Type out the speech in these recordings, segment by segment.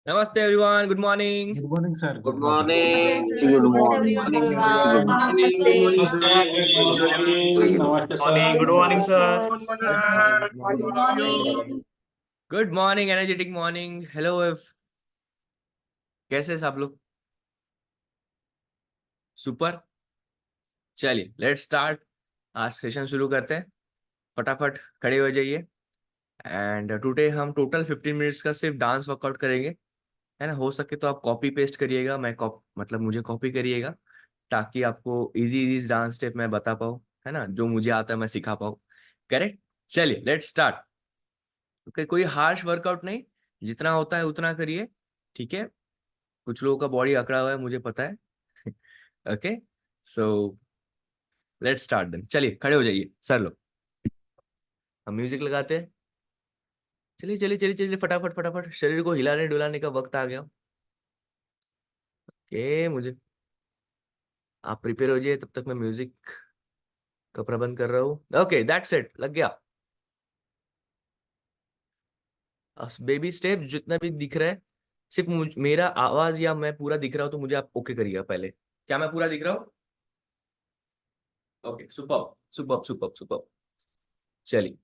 Namaste everyone. Good morning. Good morning, sir. Good morning. Good morning. Good morning, sir. Good morning. Good morning, energetic morning. Hello कैसे हैं सब लोग? Super. चलिए let's start. आज session शुरू करते हैं. फटाफट खड़े हो जाइए. एंड टुडे हम टोटल 15 मिनट्स का सिर्फ डांस वर्कआउट करेंगे, है ना. हो सके तो आप कॉपी पेस्ट करिएगा, मतलब मुझे कॉपी करिएगा, ताकि आपको इजी इजी डांस स्टेप मैं बता पाऊँ, है ना. जो मुझे आता है मैं सिखा पाऊँ. करेक्ट. चलिए लेट्स स्टार्ट. ओके, कोई हार्श वर्कआउट नहीं, जितना होता है उतना करिए, ठीक है. कुछ लोगों का बॉडी अकड़ा हुआ है, मुझे पता है. Okay, so let's start then. चलिए खड़े हो जाइए सर लोग. हम म्यूजिक लगाते हैं. चलिए चलिए चलिए चलिए फटाफट फटाफट शरीर को हिलाने डुलाने का वक्त आ गया. ओके, मुझे आप प्रिपेयर हो जाइए, तब तक मैं म्यूजिक का प्रबंध कर रहा हूँ. Okay, that's it. लग गया. बेबी स्टेप जितना भी दिख रहा है, सिर्फ मेरा आवाज या मैं पूरा दिख रहा हूँ तो मुझे आप ओके करिएगा पहले. क्या मैं पूरा दिख रहा हूँ? Okay, super super super super. चलिए.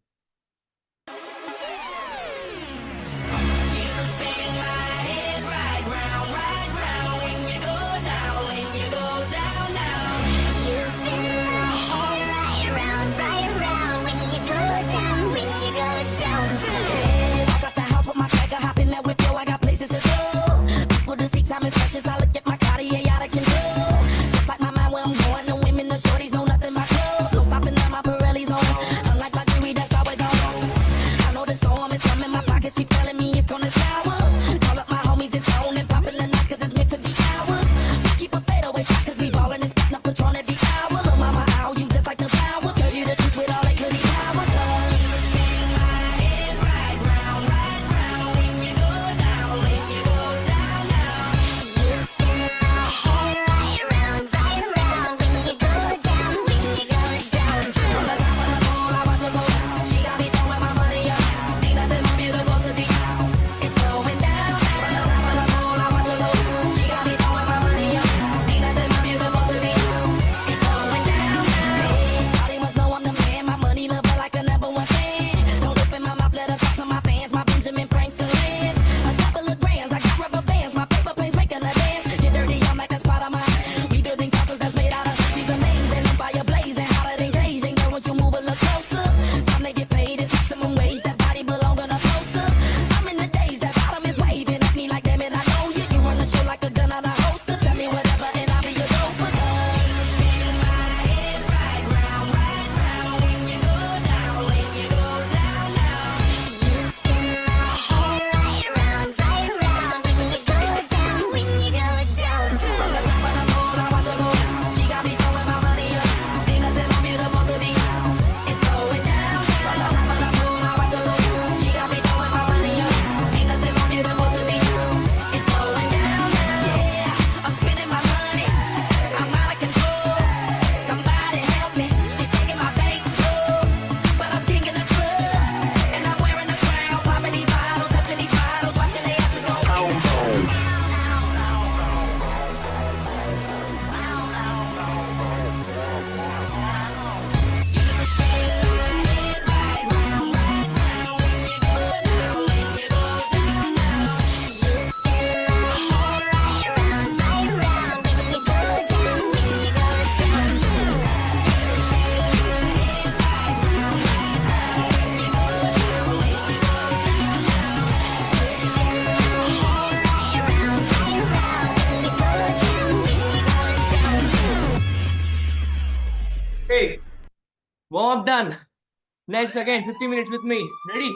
Hey, warm up done. Next again 50 minutes with me. Ready?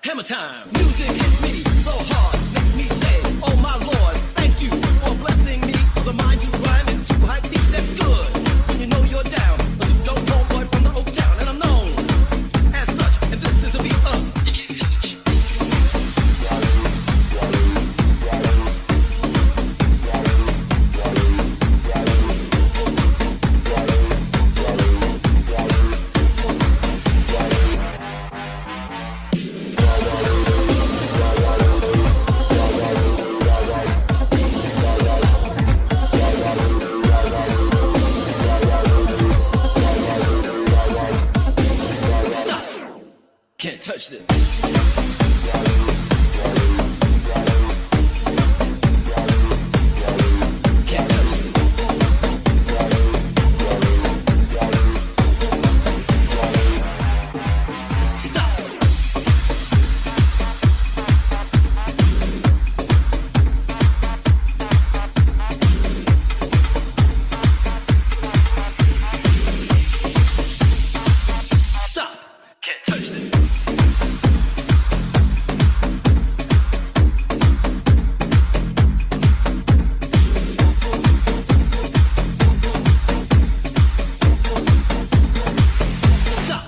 Hammer time. Music hits me so hard, makes me say, oh my Lord, thank you for blessing me. The mind to rhyme and to high beat, that's good. When you know you're down, a dope boy from the Oak Town, and I'm known as such, and this is a beat Can't touch this. Can't touch this. Stop. Stop. Can't touch this. Stop.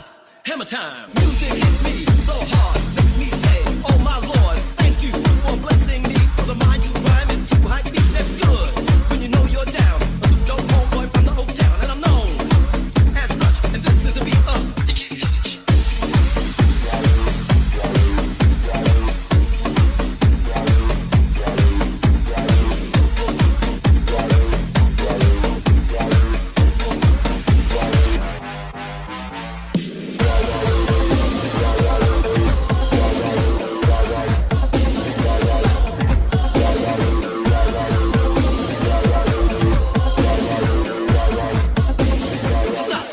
Hammer time. Music hits me so hard, makes me say, oh my Lord, thank you for blessing me. For the mind to rhyme and to high beat, that's good. When you know you're down, a dope homeboy from the Oak Town, and I'm known as such, and this is a beat Stop.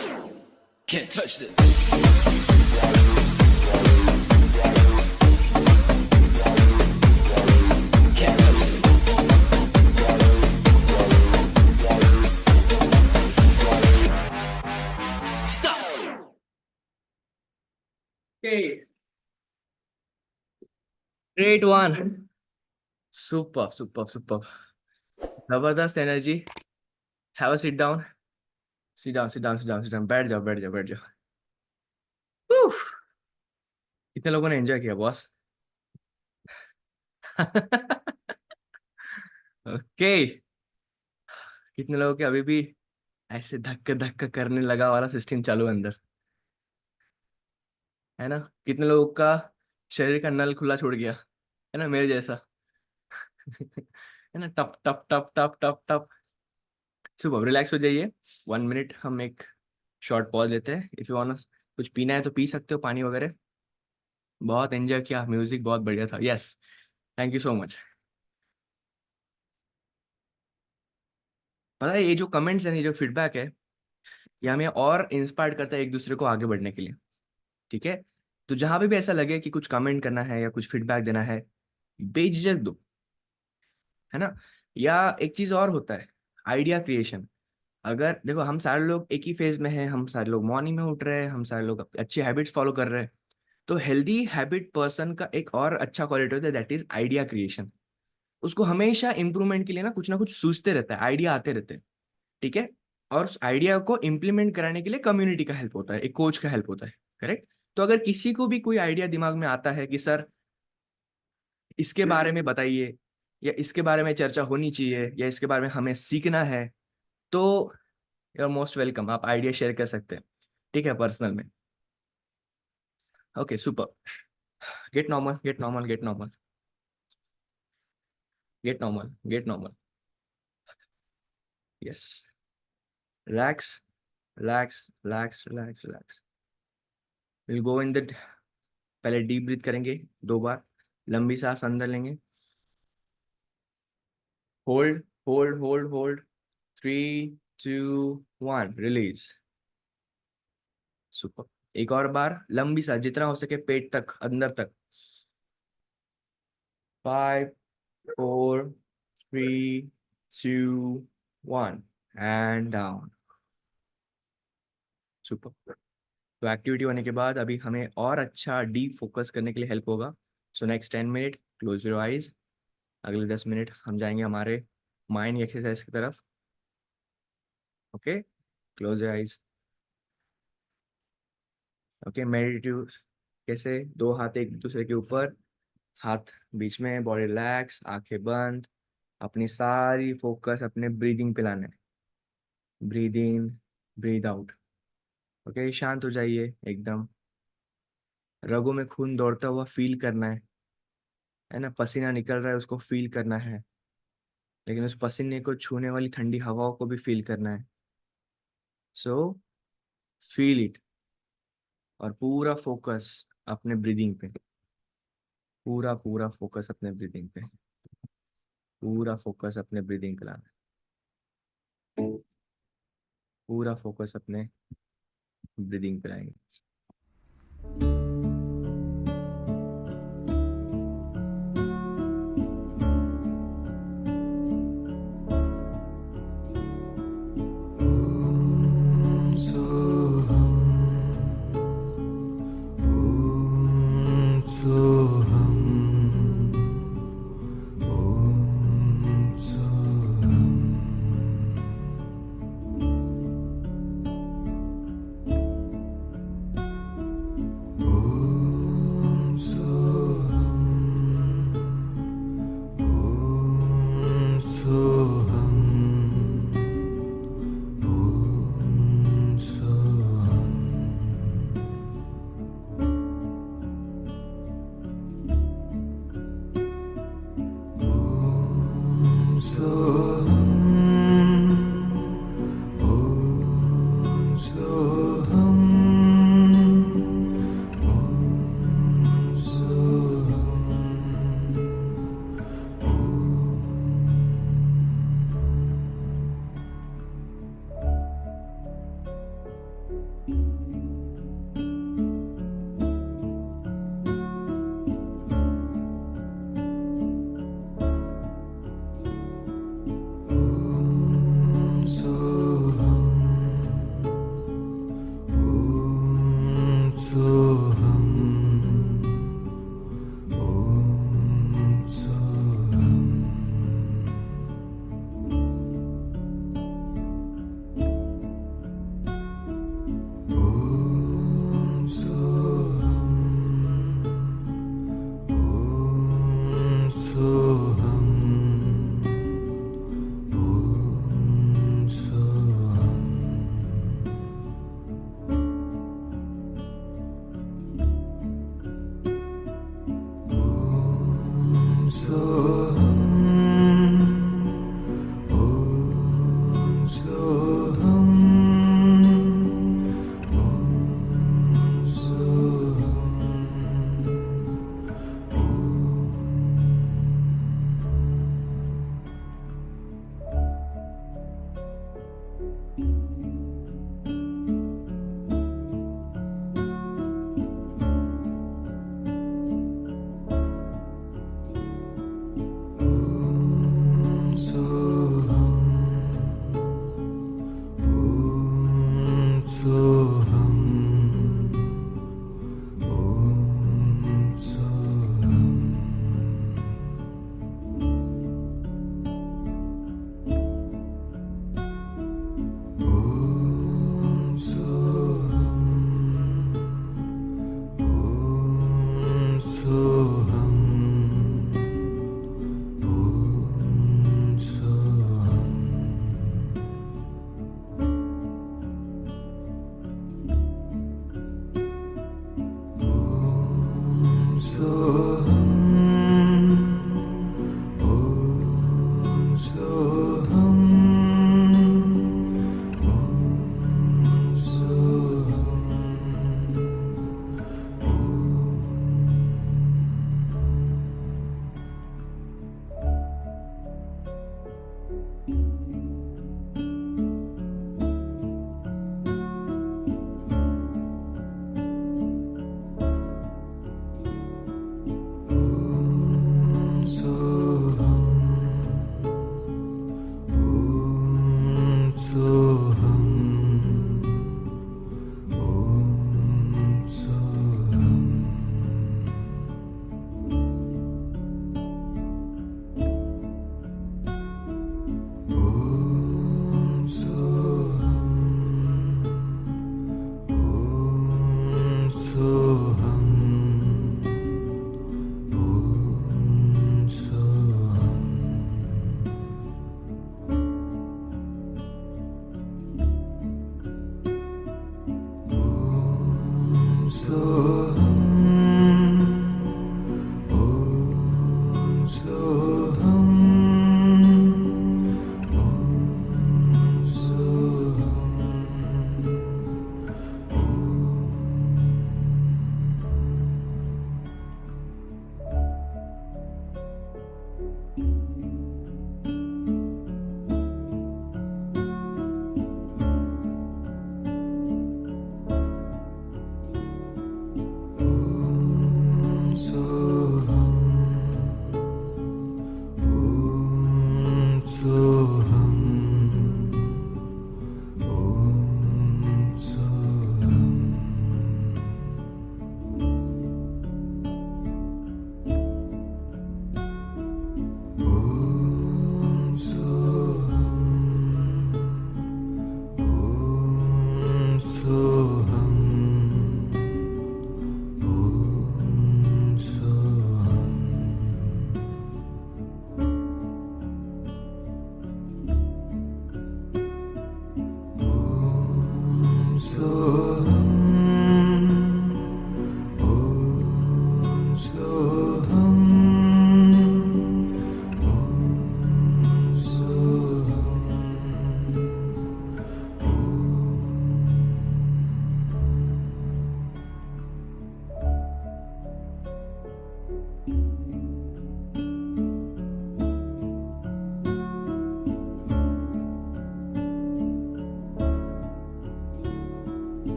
Can't touch this. Can't touch this. Stop. Okay. Great one. Superb, superb, superb. Zabardast energy. Have a sit down. Sit down, sit down, sit down, sit down. बैठ जाओ, बैठ जाओ, बैठ जाओ. Whew. कितने लोगों ने enjoy किया बॉस? ओके. कितने लोगों के अभी भी ऐसे धक्का धक्का करने लगा वाला सिस्टम चालू है अंदर, है ना? कितने लोगों का शरीर का नल खुला छोड़ गया, है ना? मेरे जैसा. है ना? टप टप टप टप टप टप. सुपर, रिलैक्स हो जाइए। 1 मिनट हम एक शॉर्ट पॉज लेते हैं। इफ यू वांट कुछ पीना है तो पी सकते हो, पानी वगैरह। बहुत एंजॉय किया, म्यूजिक बहुत बढ़िया था। Yes, thank you so much. पता है, ये जो कमेंट्स है, ये जो फीडबैक है, ये हमें और इंस्पायर करता है एक दूसरे को आगे बढ़ने के लिए। ठीक है, तो जहां पे भी ऐसा लगे कि कुछ कमेंट करना है या कुछ फीडबैक देना है, बेझिझक दो, है ना। या एक चीज और होता है, आइडिया क्रिएशन। अगर देखो, हम सारे लोग एक ही फेज में हैं, हम सारे लोग मॉर्निंग में उठ रहे हैं, हम सारे लोग अच्छी हैबिट्स फॉलो कर रहे हैं। तो हेल्दी हैबिट पर्सन का एक और अच्छा क्वालिटी होता है, दैट इज आइडिया क्रिएशन। उसको हमेशा इंप्रूवमेंट के लिए ना कुछ सोचते रहता है, आइडिया आते रहते हैं। ठीक है, और उस आइडिया को इम्प्लीमेंट कराने के लिए कम्युनिटी का हेल्प होता है, एक कोच का हेल्प होता है। करेक्ट। तो अगर किसी को भी कोई आइडिया दिमाग में आता है कि सर इसके बारे में बताइए, या इसके बारे में चर्चा होनी चाहिए, या इसके बारे में हमें सीखना है, तो यू आर मोस्ट वेलकम, आप आइडिया शेयर कर सकते हैं। ठीक है, पर्सनल में। Okay, super. Get normal, get normal, get normal, get normal, get normal. Yes, relax, relax, relax, relax, relax. Will go in the, पहले डीप ब्रीथ करेंगे 2 बार, लंबी सांस अंदर लेंगे, hold, hold, hold, hold, 3, 2, 1, release. Super. एक और बार लंबी सांस, जितना हो सके पेट तक, अंदर तक। 5, 4, 3, 2, 1, एंड डाउन। सुपर। तो एक्टिविटी होने के बाद अभी हमें और अच्छा डीप फोकस करने के लिए हेल्प होगा। So next 10 minute close your eyes. अगले 10 मिनट हम जाएंगे हमारे माइंड एक्सरसाइज की तरफ। Okay, close your eyes. Okay, meditative. कैसे? 2 हाथ एक दूसरे के ऊपर, हाथ बीच में, बॉडी रिलैक्स, आंखें बंद। अपनी सारी फोकस अपने ब्रीदिंग पे लाना है। Breathe in, breathe out. Okay, शांत हो जाइए एकदम। रगों में खून दौड़ता हुआ फील करना है ना। पसीना निकल रहा है, उसको फील करना है, लेकिन उस पसीने को छूने वाली ठंडी हवाओं को भी फील करना है। सो फील इट, और पूरा फोकस अपने ब्रीदिंग पे। पूरा पूरा फोकस अपने ब्रीदिंग पे। पूरा फोकस अपने ब्रीदिंग पे लाना है। पूरा फोकस अपने ब्रीदिंग पे लाएंगे। Oh Om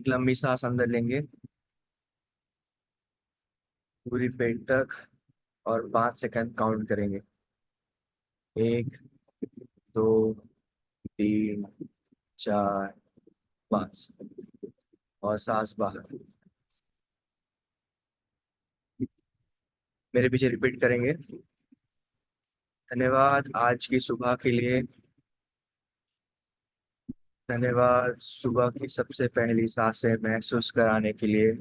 एक लंबी सांस अंदर लेंगे पूरी पेट तक और 5 सेकंड काउंट करेंगे। 1, 2, 3, 4, 5 और सांस बाहर। मेरे पीछे रिपीट करेंगे। धन्यवाद आज की सुबह के लिए। धन्यवाद सुबह की सबसे पहली सांसें महसूस कराने के लिए।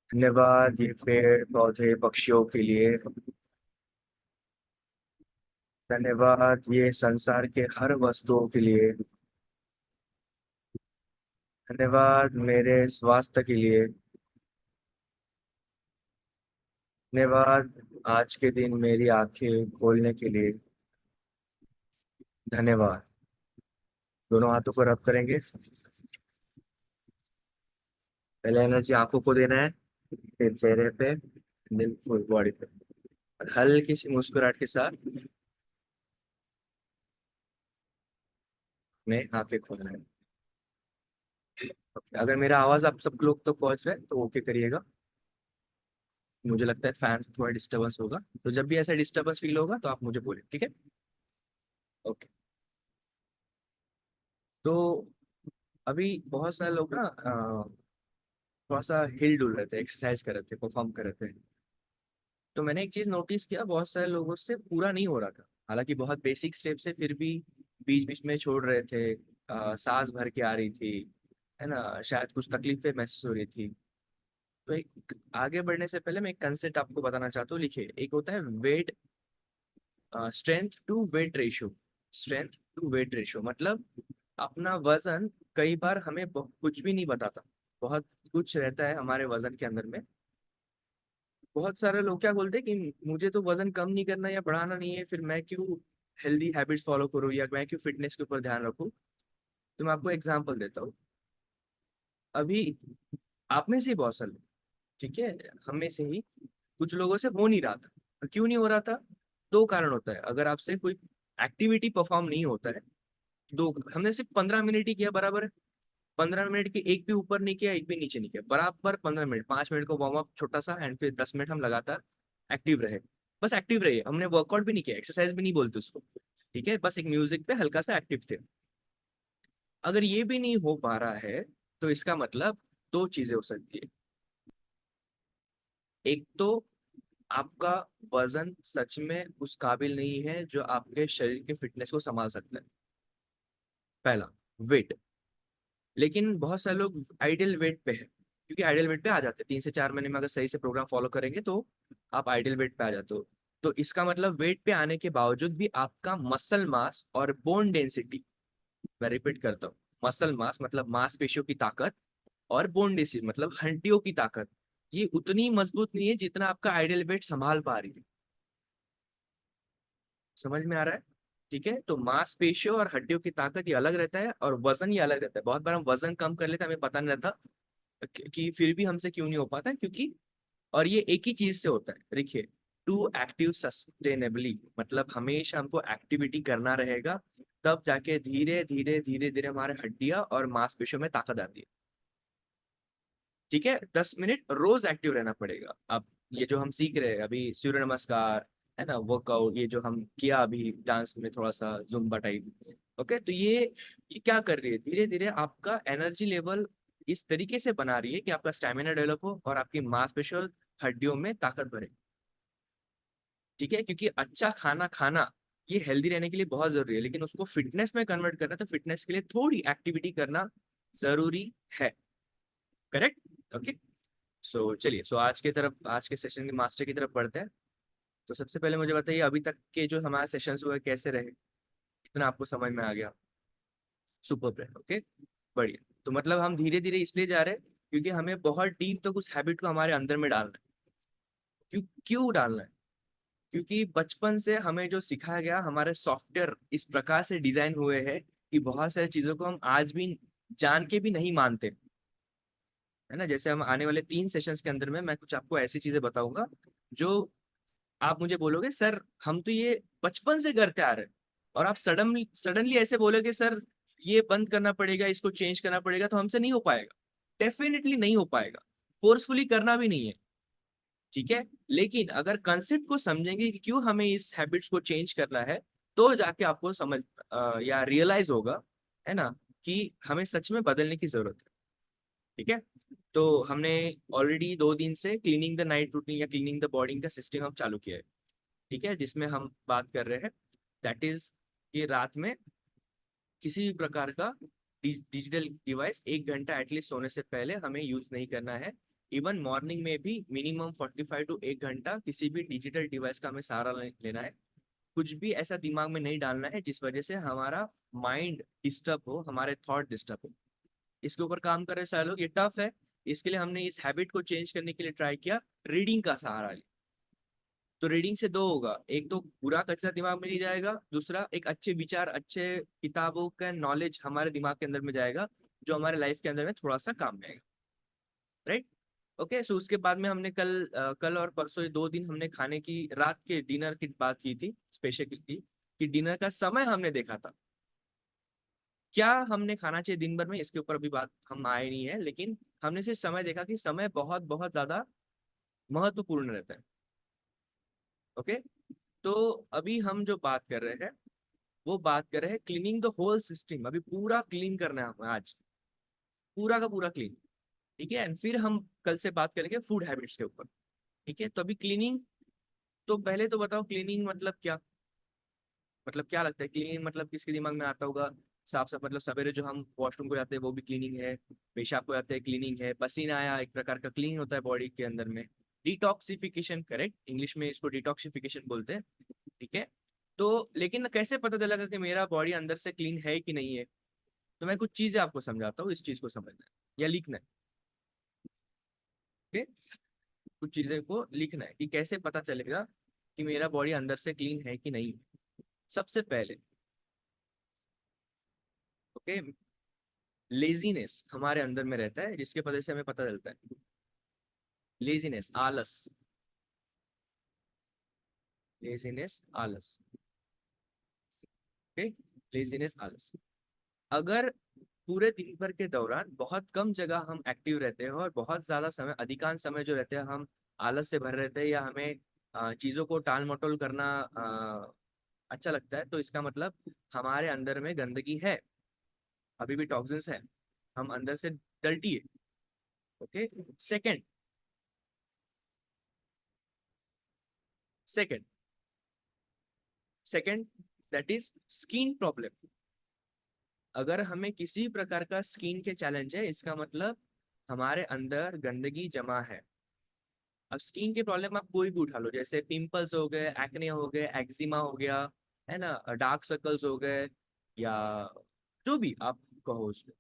धन्यवाद ये पेड़ पौधे पक्षियों के लिए। धन्यवाद ये संसार के हर वस्तुओं के लिए। धन्यवाद मेरे स्वास्थ्य के लिए। धन्यवाद आज के दिन मेरी आंखें खोलने के लिए। धन्यवाद। दोनों हाथों को रब करेंगे। पहले एनर्जी आंखों को देना है, फिर चेहरे पे, फिर फुल बॉडी पे, और हल्की सी मुस्कुराहट के साथ में आंखें खोलना है। अगर मेरा आवाज आप सब लोग तो पहुंच रहा है तो ओके करिएगा। मुझे लगता है फैन से थोड़ा डिस्टर्बेंस होगा, तो जब भी ऐसा डिस्टर्बेंस फील होगा तो आप मुझे बोले, ठीक है? ओके। तो अभी बहुत सारे लोग ना थोड़ा सा हिल डुल रहे थे, एक्सरसाइज कर रहे थे, परफॉर्म कर रहे थे। तो मैंने एक चीज नोटिस किया, बहुत सारे लोगों से पूरा नहीं हो रहा था। हालांकि बहुत बेसिक स्टेप्स है, फिर भी बीच बीच में छोड़ रहे थे। सांस भर के आ रही थी, है ना, शायद कुछ तकलीफें महसूस हो रही थी। तो एक आगे बढ़ने से पहले मैं एक कंसेप्ट आपको बताना चाहता हूँ। लिखिए, एक होता है weight, strength to weight ratio. Strength to weight ratio मतलब अपना वजन कई बार हमें कुछ भी नहीं बताता। बहुत कुछ रहता है हमारे वजन के अंदर में। बहुत सारे लोग क्या बोलते हैं कि मुझे तो वजन कम नहीं करना या बढ़ाना नहीं है, फिर मैं क्यों हेल्दी हैबिट्स फॉलो करूँ या मैं क्यों फिटनेस के ऊपर ध्यान रखूँ। तो मैं आपको एग्जांपल देता हूँ। अभी आप में से ही बहुत सारे लोग, ठीक है, हम में से ही कुछ लोगों से हो नहीं रहा था। क्यों नहीं हो रहा था? दो कारण होता है। अगर आपसे कोई एक्टिविटी परफॉर्म नहीं होता है, दो, हमने सिर्फ 15 मिनट ही किया, बराबर है। 15 मिनट के एक भी ऊपर नहीं किया, एक भी नीचे नहीं किया, बराबर 15 मिनट। 5 मिनट को वार्म अप छोटा सा, एंड फिर 10 मिनट हम लगातार एक्टिव रहे। बस एक्टिव रहिए, हमने वर्कआउट भी नहीं किया, एक्सरसाइज भी नहीं बोलते उसको, ठीक है, बस एक म्यूजिक पे हल्का सा एक्टिव थे। अगर ये भी नहीं हो पा रहा है तो इसका मतलब दो चीजें हो सकती है। एक तो आपका वजन सच में उस काबिल नहीं है जो आपके शरीर के फिटनेस को संभाल सकता है, पहला, वेट। लेकिन बहुत सारे लोग आइडियल वेट पे है, क्योंकि आइडियल वेट पे आ जाते हैं 3 से 4 महीने में, अगर सही से प्रोग्राम फॉलो करेंगे तो आप आइडियल वेट पे आ जाते हो। तो इसका मतलब वेट पे आने के बावजूद भी आपका मसल मास और बोन डेंसिटी, मैं रिपीट करता हूँ, मसल मास मतलब मांसपेशियों की ताकत, और बोन डेंसिटी मतलब हड्डियों की ताकत, ये उतनी मजबूत नहीं है जितना आपका आइडियल वेट संभाल पा रही है। समझ में आ रहा है? ठीक है, तो मांसपेशियों और हड्डियों की ताकत ये अलग रहता है, और वजन ये अलग रहता है। बहुत बार हम वजन कम कर लेते हैं, हमें पता नहीं रहता कि फिर भी हमसे क्यों नहीं हो पाता है, क्योंकि, और ये एक ही चीज से होता है। देखिए, टू एक्टिव सस्टेनेबली मतलब हमेशा हमको एक्टिविटी करना रहेगा, तब जाके धीरे धीरे धीरे धीरे हमारे हड्डियां और मांसपेशियों में ताकत आती है। ठीक है, 10 मिनट रोज एक्टिव रहना पड़ेगा। अब ये जो हम सीख रहे हैं अभी, सूर्य नमस्कार, है ना, वर्कआउट, ये जो हम किया अभी डांस में थोड़ा सा जुम्बा टाइप, ओके, तो ये क्या कर रही है, धीरे धीरे आपका एनर्जी लेवल इस तरीके से बना रही है कि आपका स्टेमिना डेवलप हो और आपकी मांसपेशियों हड्डियों में ताकत भरे। ठीक है, क्योंकि अच्छा खाना खाना ये हेल्दी रहने के लिए बहुत जरूरी है, लेकिन उसको फिटनेस में कन्वर्ट करना, तो फिटनेस के लिए थोड़ी एक्टिविटी करना जरूरी है। करेक्ट? ओके। चलिए, आज के तरफ, आज के सेशन के मास्टर की तरफ बढ़ते हैं। तो सबसे पहले मुझे बताइए, अभी तक के जो हमारे सेशंस हुए कैसे रहे? कितना आपको समझ में आ गया? सुपर है, ओके, बढ़िया। तो मतलब हम धीरे धीरे इसलिए जा रहे हैं क्योंकि हमें बहुत डीप तक उस हैबिट को हमारे अंदर में डालना है। क्यों क्यों डालना है? क्योंकि बचपन से हमें जो सिखाया गया, हमारे सॉफ्टवेयर इस प्रकार से डिजाइन हुए हैं कि बहुत सारी चीजों को हम आज भी जान के भी नहीं मानते, है ना। जैसे हम आने वाले 3 सेशंस के अंदर में मैं कुछ आपको ऐसी चीजें बताऊंगा जो आप मुझे बोलोगे सर हम तो ये बचपन से करते आ रहे हैं, और आप सडनली सडनली ऐसे बोलोगे सर ये बंद करना पड़ेगा, इसको चेंज करना पड़ेगा, तो हमसे नहीं हो पाएगा, डेफिनेटली नहीं हो पाएगा, फोर्सफुली करना भी नहीं है, ठीक है। लेकिन अगर कंसेप्ट को समझेंगे कि क्यों हमें इस हैबिट्स को चेंज करना है, तो जाके आपको समझ या रियलाइज होगा, है ना, कि हमें सच में बदलने की जरूरत है, ठीक है। तो हमने ऑलरेडी 2 दिन से क्लीनिंग द नाइट रूटीन या क्लीनिंग द बॉडी का सिस्टम हम चालू किया है, ठीक है, जिसमें हम बात कर रहे हैं दैट इज कि रात में किसी भी प्रकार का डिजिटल डिवाइस 1 घंटा एटलीस्ट सोने से पहले हमें यूज नहीं करना है। इवन मॉर्निंग में भी मिनिमम 45 to 1 घंटा किसी भी डिजिटल डिवाइस का हमें सहारा लेना है। कुछ भी ऐसा दिमाग में नहीं डालना है जिस वजह से हमारा माइंड डिस्टर्ब हो, हमारे थॉट डिस्टर्ब हो। इसके ऊपर काम कर रहे सारे लोग, ये टफ है। इसके लिए हमने इस हैबिट को चेंज करने के लिए ट्राई किया, रीडिंग का सहारा लिया। तो रीडिंग से दो होगा, एक तो पूरा कच्चा दिमाग में नहीं जाएगा, दूसरा एक अच्छे विचार, अच्छे किताबों का नॉलेज हमारे दिमाग के अंदर में जाएगा, जो हमारे लाइफ के अंदर में थोड़ा सा काम में आएगा, राइट। ओके, सो उसके बाद में हमने कल और परसों ये 2 दिन हमने खाने की, रात के डिनर की बात की थी स्पेशली, कि डिनर का समय हमने देखा था, क्या हमने खाना चाहिए दिन भर में, इसके ऊपर अभी बात हम आए नहीं है, लेकिन हमने सिर्फ समय देखा कि समय बहुत बहुत ज्यादा महत्वपूर्ण रहता है। ओके, तो अभी हम जो बात कर रहे हैं वो बात कर रहे हैं क्लीनिंग द होल सिस्टम। अभी पूरा क्लीन करना है हमें आज, पूरा का पूरा क्लीन, ठीक है। एंड फिर हम कल से बात करेंगे फूड हैबिट्स के ऊपर, ठीक है। तो अभी क्लीनिंग, तो पहले तो बताओ क्लीनिंग मतलब क्या, मतलब क्या लगता है क्लीनिंग मतलब किसके दिमाग में आता होगा? साफ साफ मतलब सवेरे जो हम वॉशरूम को जाते हैं वो भी क्लीनिंग है, पेशाब को जाते हैं क्लीनिंग है, पसीना आया एक प्रकार का क्लीन होता है बॉडी के अंदर में। डिटॉक्सिफिकेशन, करेक्ट, इंग्लिश में इसको डिटॉक्सिफिकेशन बोलते हैं, ठीक है। तो लेकिन कैसे पता चलेगा कि मेरा बॉडी अंदर से क्लीन है कि नहीं है? तो मैं कुछ चीजें आपको समझाता हूँ, इस चीज को समझना है या लिखना है, ओके। कुछ चीजें को लिखना है कि कैसे पता चलेगा कि मेरा बॉडी अंदर से क्लीन है कि नहीं। सबसे पहले, ओके, लेजीनेस हमारे अंदर में रहता है, जिसके वजह से हमें पता चलता है। लेजीनेस, आलस, लेजीनेस आलस, ओके, लेजीनेस आलस। अगर पूरे दिन भर के दौरान बहुत कम जगह हम एक्टिव रहते हैं और बहुत ज्यादा समय, अधिकांश समय जो रहते हैं हम आलस से भर रहते हैं, या हमें चीजों को टाल मटोल करना अच्छा लगता है, तो इसका मतलब हमारे अंदर में गंदगी है, अभी भी टॉक्सिन्स है, हम अंदर से डल्टी है, okay. Second, second second that is skin problem. अगर हमें किसी प्रकार का स्किन के चैलेंज है, इसका मतलब हमारे अंदर गंदगी जमा है। अब स्किन के प्रॉब्लम आप कोई भी उठा लो, जैसे पिंपल्स हो गए, एक्ने हो गए, एक्जिमा हो गया, है ना, डार्क सर्कल्स हो गए, या जो भी आप कहो उसको,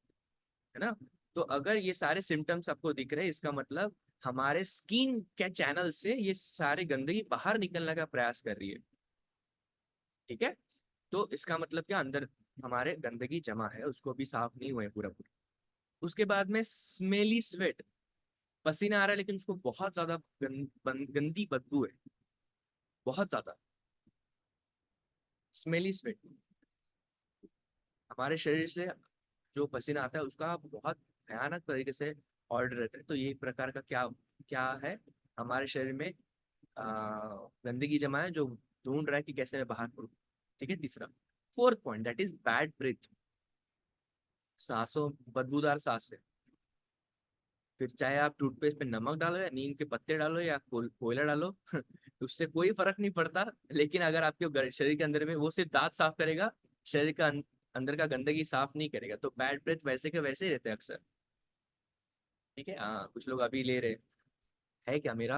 है ना। तो अगर ये सारे सिम्टम्स आपको दिख रहे हैं, इसका मतलब हमारे स्किन के चैनल से ये सारे गंदगी बाहर निकलने का प्रयास कर रही है, ठीक है। तो इसका मतलब क्या, अंदर हमारे गंदगी जमा है, उसको भी साफ नहीं हुए पूरा पूरा। उसके बाद में स्मेली स्वेट, पसीना आ रहा है लेकिन उसको बहुत ज्यादा गंदी बदबू है, बहुत ज्यादा। स्मेली स्वेट, हमारे शरीर से जो पसीना आता है उसका बहुत भयानक तरीके से ऑर्डर रहता है। तो ये एक प्रकार का क्या क्या है, हमारे शरीर में गंदगी जमा है, जो ढूंढ रहा है कि कैसे मैं बाहर करूँ, ठीक है। तीसरा, fourth point that is bad breath, सांसों, बदबूदार सांस है। फिर चाहे आप टूथपेस्ट पे नमक डालो या नीम के पत्ते डालो या कोयला डालो उससे कोई फर्क नहीं पड़ता। लेकिन अगर आपके शरीर के अंदर में, वो सिर्फ दांत साफ करेगा, शरीर का अंदर का गंदगी साफ नहीं करेगा। तो बैड ब्रेथ वैसे के वैसे ही रहते हैं अक्सर, ठीक है। हाँ, कुछ लोग अभी ले रहे है क्या मेरा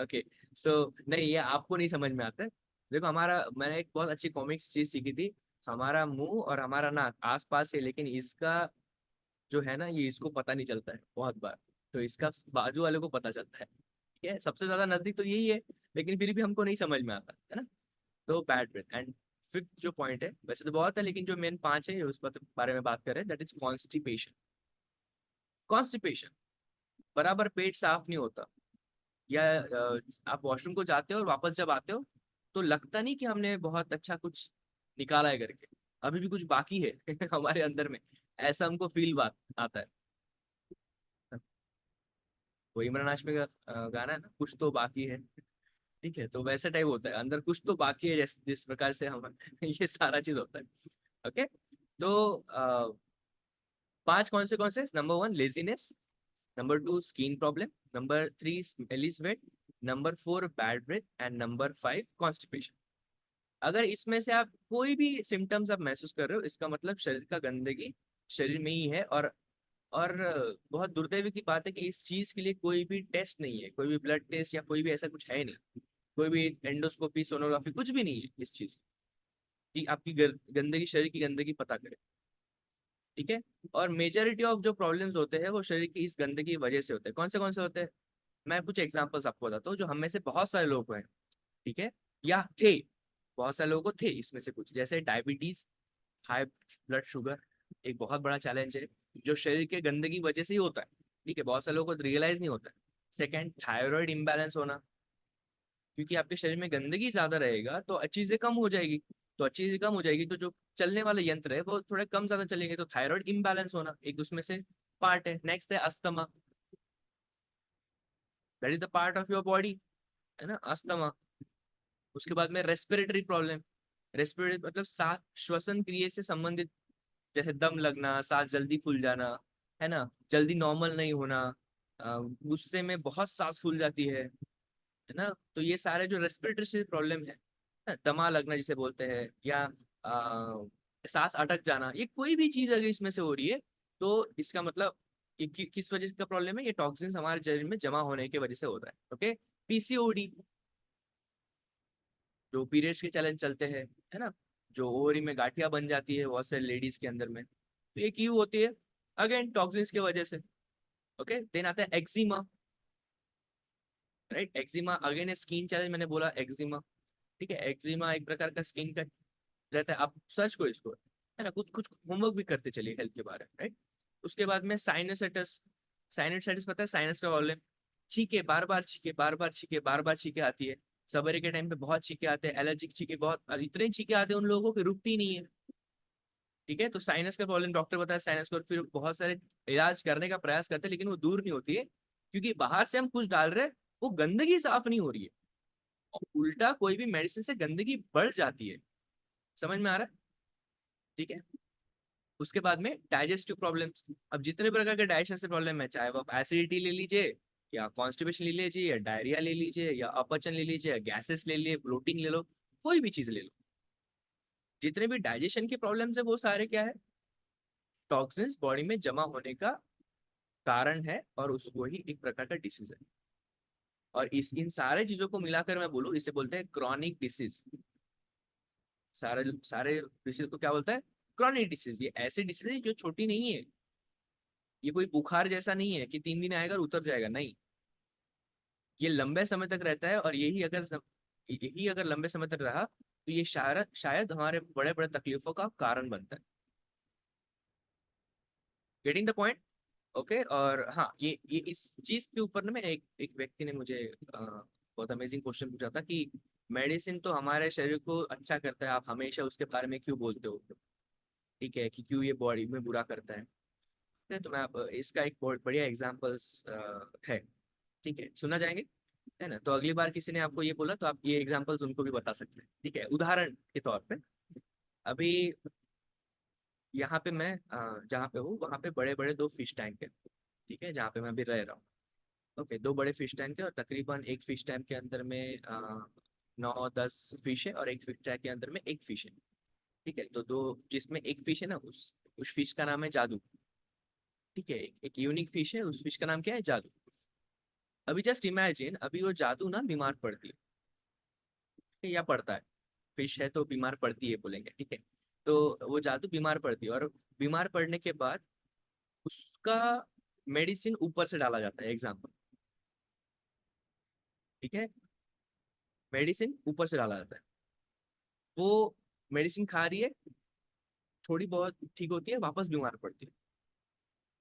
ओके, सो नहीं, ये आपको नहीं समझ में आता है। देखो, हमारा, मैंने एक बहुत अच्छी कॉमिक्स चीज सीखी थी, हमारा मुंह और हमारा नाक आस पास है, लेकिन इसका जो है ना, ये इसको पता नहीं चलता है बहुत बार, तो इसका बाजू वाले को पता चलता है, ठीक है। सबसे ज्यादा नजदीक तो यही है, लेकिन फिर भी हमको नहीं समझ में आता है ना। तो बैड ब्रेथ। एंड फिफ्थ जो पॉइंट है, वैसे तो बहुत है लेकिन जो मेन 5 है उस बारे में बात कर रहे हैं, दैट इज कॉन्स्टिपेशन। कॉन्स्टिपेशन, बराबर पेट साफ नहीं होता, या आप वॉशरूम को जाते हो और वापस जब आते हो तो लगता नहीं कि हमने बहुत अच्छा कुछ निकाला है करके, अभी भी कुछ बाकी है हमारे अंदर में, ऐसा हमको फील बात आता है। वो इमरान हाशमी का गाना है ना, कुछ तो बाकी है। ठीक है, तो वैसे टाइप होता है, अंदर कुछ तो बाकी है, जिस प्रकार से हम ये सारा चीज होता है। ओके, तो 5 कौन से number 1 laziness, number 2 skin problem, number 3 smelly sweat, number 4 bad breath, and number 5 constipation. अगर इसमें से आप कोई भी सिम्टम्स आप महसूस कर रहे हो, इसका मतलब शरीर का गंदगी शरीर में ही है। और बहुत दुर्दैवी की बात है कि इस चीज के लिए कोई भी टेस्ट नहीं है, कोई भी ब्लड टेस्ट या कोई भी ऐसा कुछ है नहीं, कोई भी एंडोस्कोपी सोनोग्राफी कुछ भी नहीं है इस चीज की आपकी गंदगी, शरीर की गंदगी पता करे। ठीक है, और मेजॉरिटी ऑफ जो प्रॉब्लम्स होते हैं वो शरीर की इस गंदगी की वजह से होते हैं। कौन से होते हैं, मैं कुछ एग्जांपल्स आपको बताता हूँ जो हम में से बहुत सारे लोग को हैं। ठीक है, या थे, बहुत सारे लोगों को थे इसमें से कुछ, जैसे डायबिटीज, हाई ब्लड शुगर, एक बहुत बड़ा चैलेंज है जो शरीर के गंदगी वजह से ही होता है। ठीक है, बहुत सारे लोगों को रियलाइज नहीं होता है। सेकेंड, थायराइड इम्बैलेंस होना, क्योंकि आपके शरीर में गंदगी ज्यादा रहेगा तो अच्छी चीजें कम हो जाएगी, तो अच्छी चीजें कम हो जाएगी तो जो चलने वाले यंत्र है वो थोड़े कम ज्यादा चलेंगे, तो थायराइड इम्बैलेंस होना एक उसमें से पार्ट है। नेक्स्ट है asthma, that is the part of your body, है ना, अस्थमा। उसके बाद में रेस्पिरेटरी प्रॉब्लम, रेस्पिरेटरी मतलब सांस श्वसन क्रिया से संबंधित, जैसे दम लगना, सांस जल्दी फूल जाना, है ना, जल्दी नॉर्मल नहीं होना, गुस्से में बहुत सांस फूल जाती है ना। तो ये सारे जो रेस्पिरेटरी से प्रॉब्लम है ना, दमा लगना जिसे बोलते हैं, या सांस अटक जाना, ये कोई भी चीज अगर इसमें से हो रही है तो इसका मतलब ये किस वजह का प्रॉब्लम है, ये टॉक्सिन्स हमारे शरीर में जमा होने की वजह से हो रहा है। ओके, पीसीओडी, जो पीरियड्स के चैलेंज चलते हैं, है ना, जो ओवरी में गांठिया बन जाती है बहुत से लेडीज के अंदर में, तो ये क्यों होती है, अगेन टॉक्सिन्स की वजह से। ओके, देन आता है eczema, right, eczema again skin challenge, मैंने बोला एक्जिमा। ठीक है, एक्जिमा एक प्रकार का स्किन का रहता है, आप सर्च करो इसको, है ना, कुछ कुछ होमवर्क भी करते चलिए हेल्थ के बारे में, राइट। उसके बाद में साइनसाइटिस, साइनसाइटिस पता है, साइनस का प्रॉब्लम, छींके बार बार छींके बार बार छींके बार बार छींके आती है, सवेरे के टाइम पे बहुत छींके आते हैं, एलर्जिक छींके बहुत, इतने छींके आते हैं उन लोगों को कि रुकती नहीं है। ठीक है, तो साइनस का प्रॉब्लम डॉक्टर बताया साइनस को, फिर बहुत सारे इलाज करने का प्रयास करते हैं लेकिन वो दूर नहीं होती है, क्योंकि बाहर से हम कुछ डाल रहे हैं, वो गंदगी साफ नहीं हो रही है, और उल्टा कोई भी मेडिसिन से गंदगी बढ़ जाती है। समझ में आ रहा है? ठीक है, उसके बाद में डाइजेस्टिव प्रॉब्लम्स, अब जितने प्रकार के डाइजेशन से प्रॉब्लम है, चाहे वो आप एसिडिटी ले लीजिए, या कॉन्स्टिपेशन ले लीजिए, या डायरिया ले लीजिए, या अपचन ले लीजिए, या गैसेस ले लीजिए, ब्लोटिंग ले लो, कोई भी चीज ले लो, जितने भी डाइजेशन के प्रॉब्लम्स है वो सारे क्या है, टॉक्सिन्स बॉडी में जमा होने का कारण है, और उसको ही एक प्रकार का डिसीज है। और इस इन सारे चीजों को मिलाकर मैं बोलूँ, इसे बोलते हैं क्रॉनिक डिसीज। सारे सारे डिसीज को क्या बोलता है, क्रॉनिक डिसीज। ये ऐसी डिसीज है जो छोटी नहीं है, ये कोई बुखार जैसा नहीं है कि 3 दिन आएगा और उतर जाएगा, नहीं, ये लंबे समय तक रहता है, और यही अगर लंबे समय तक रहा तो ये शायद शायद हमारे बड़े बड़े तकलीफों का कारण बनता है। Getting the point? ओके, और हाँ, ये इस चीज के ऊपर ना, मैं एक व्यक्ति ने मुझे बहुत अमेजिंग क्वेश्चन पूछा था कि मेडिसिन तो हमारे शरीर को अच्छा करता है, आप हमेशा उसके बारे में क्यों बोलते हो? ठीक है, कि क्यों ये बॉडी में बुरा करता है, तो मैं आप इसका एक बहुत बढ़िया एग्जांपल्स है। ठीक है, सुना जाएंगे, है ना, तो अगली बार किसी ने आपको ये बोला तो आप ये एग्जांपल्स उनको भी बता सकते हैं। ठीक है, उदाहरण के तौर पे, अभी यहाँ पे मैं जहाँ पे हूँ वहाँ पे बड़े बड़े 2 फिश टैंक है। ठीक है, जहाँ पे मैं अभी रह रहा हूँ। ओके, 2 बड़े फिश टैंक है, और तकरीबन एक फिश टैंक के अंदर में 9-10 फिश है, और एक फिश टैंक के अंदर में एक फिश है। ठीक है, तो दो, जिसमें एक फिश है ना, उस फिश का नाम है जादू। ठीक है, एक यूनिक फिश है, उस फिश का नाम क्या है, जादू। अभी जस्ट इमेजिन, अभी वो जादू ना बीमार पड़ती है, ठीक है, या पड़ता है, फिश है तो बीमार पड़ती है बोलेंगे। ठीक है, तो वो जादू बीमार पड़ती है, और बीमार पड़ने के बाद उसका मेडिसिन ऊपर से डाला जाता है, एग्जाम्पल। ठीक है, मेडिसिन ऊपर से डाला जाता है, वो मेडिसिन खा रही है, थोड़ी बहुत ठीक होती है, वापस बीमार पड़ती है,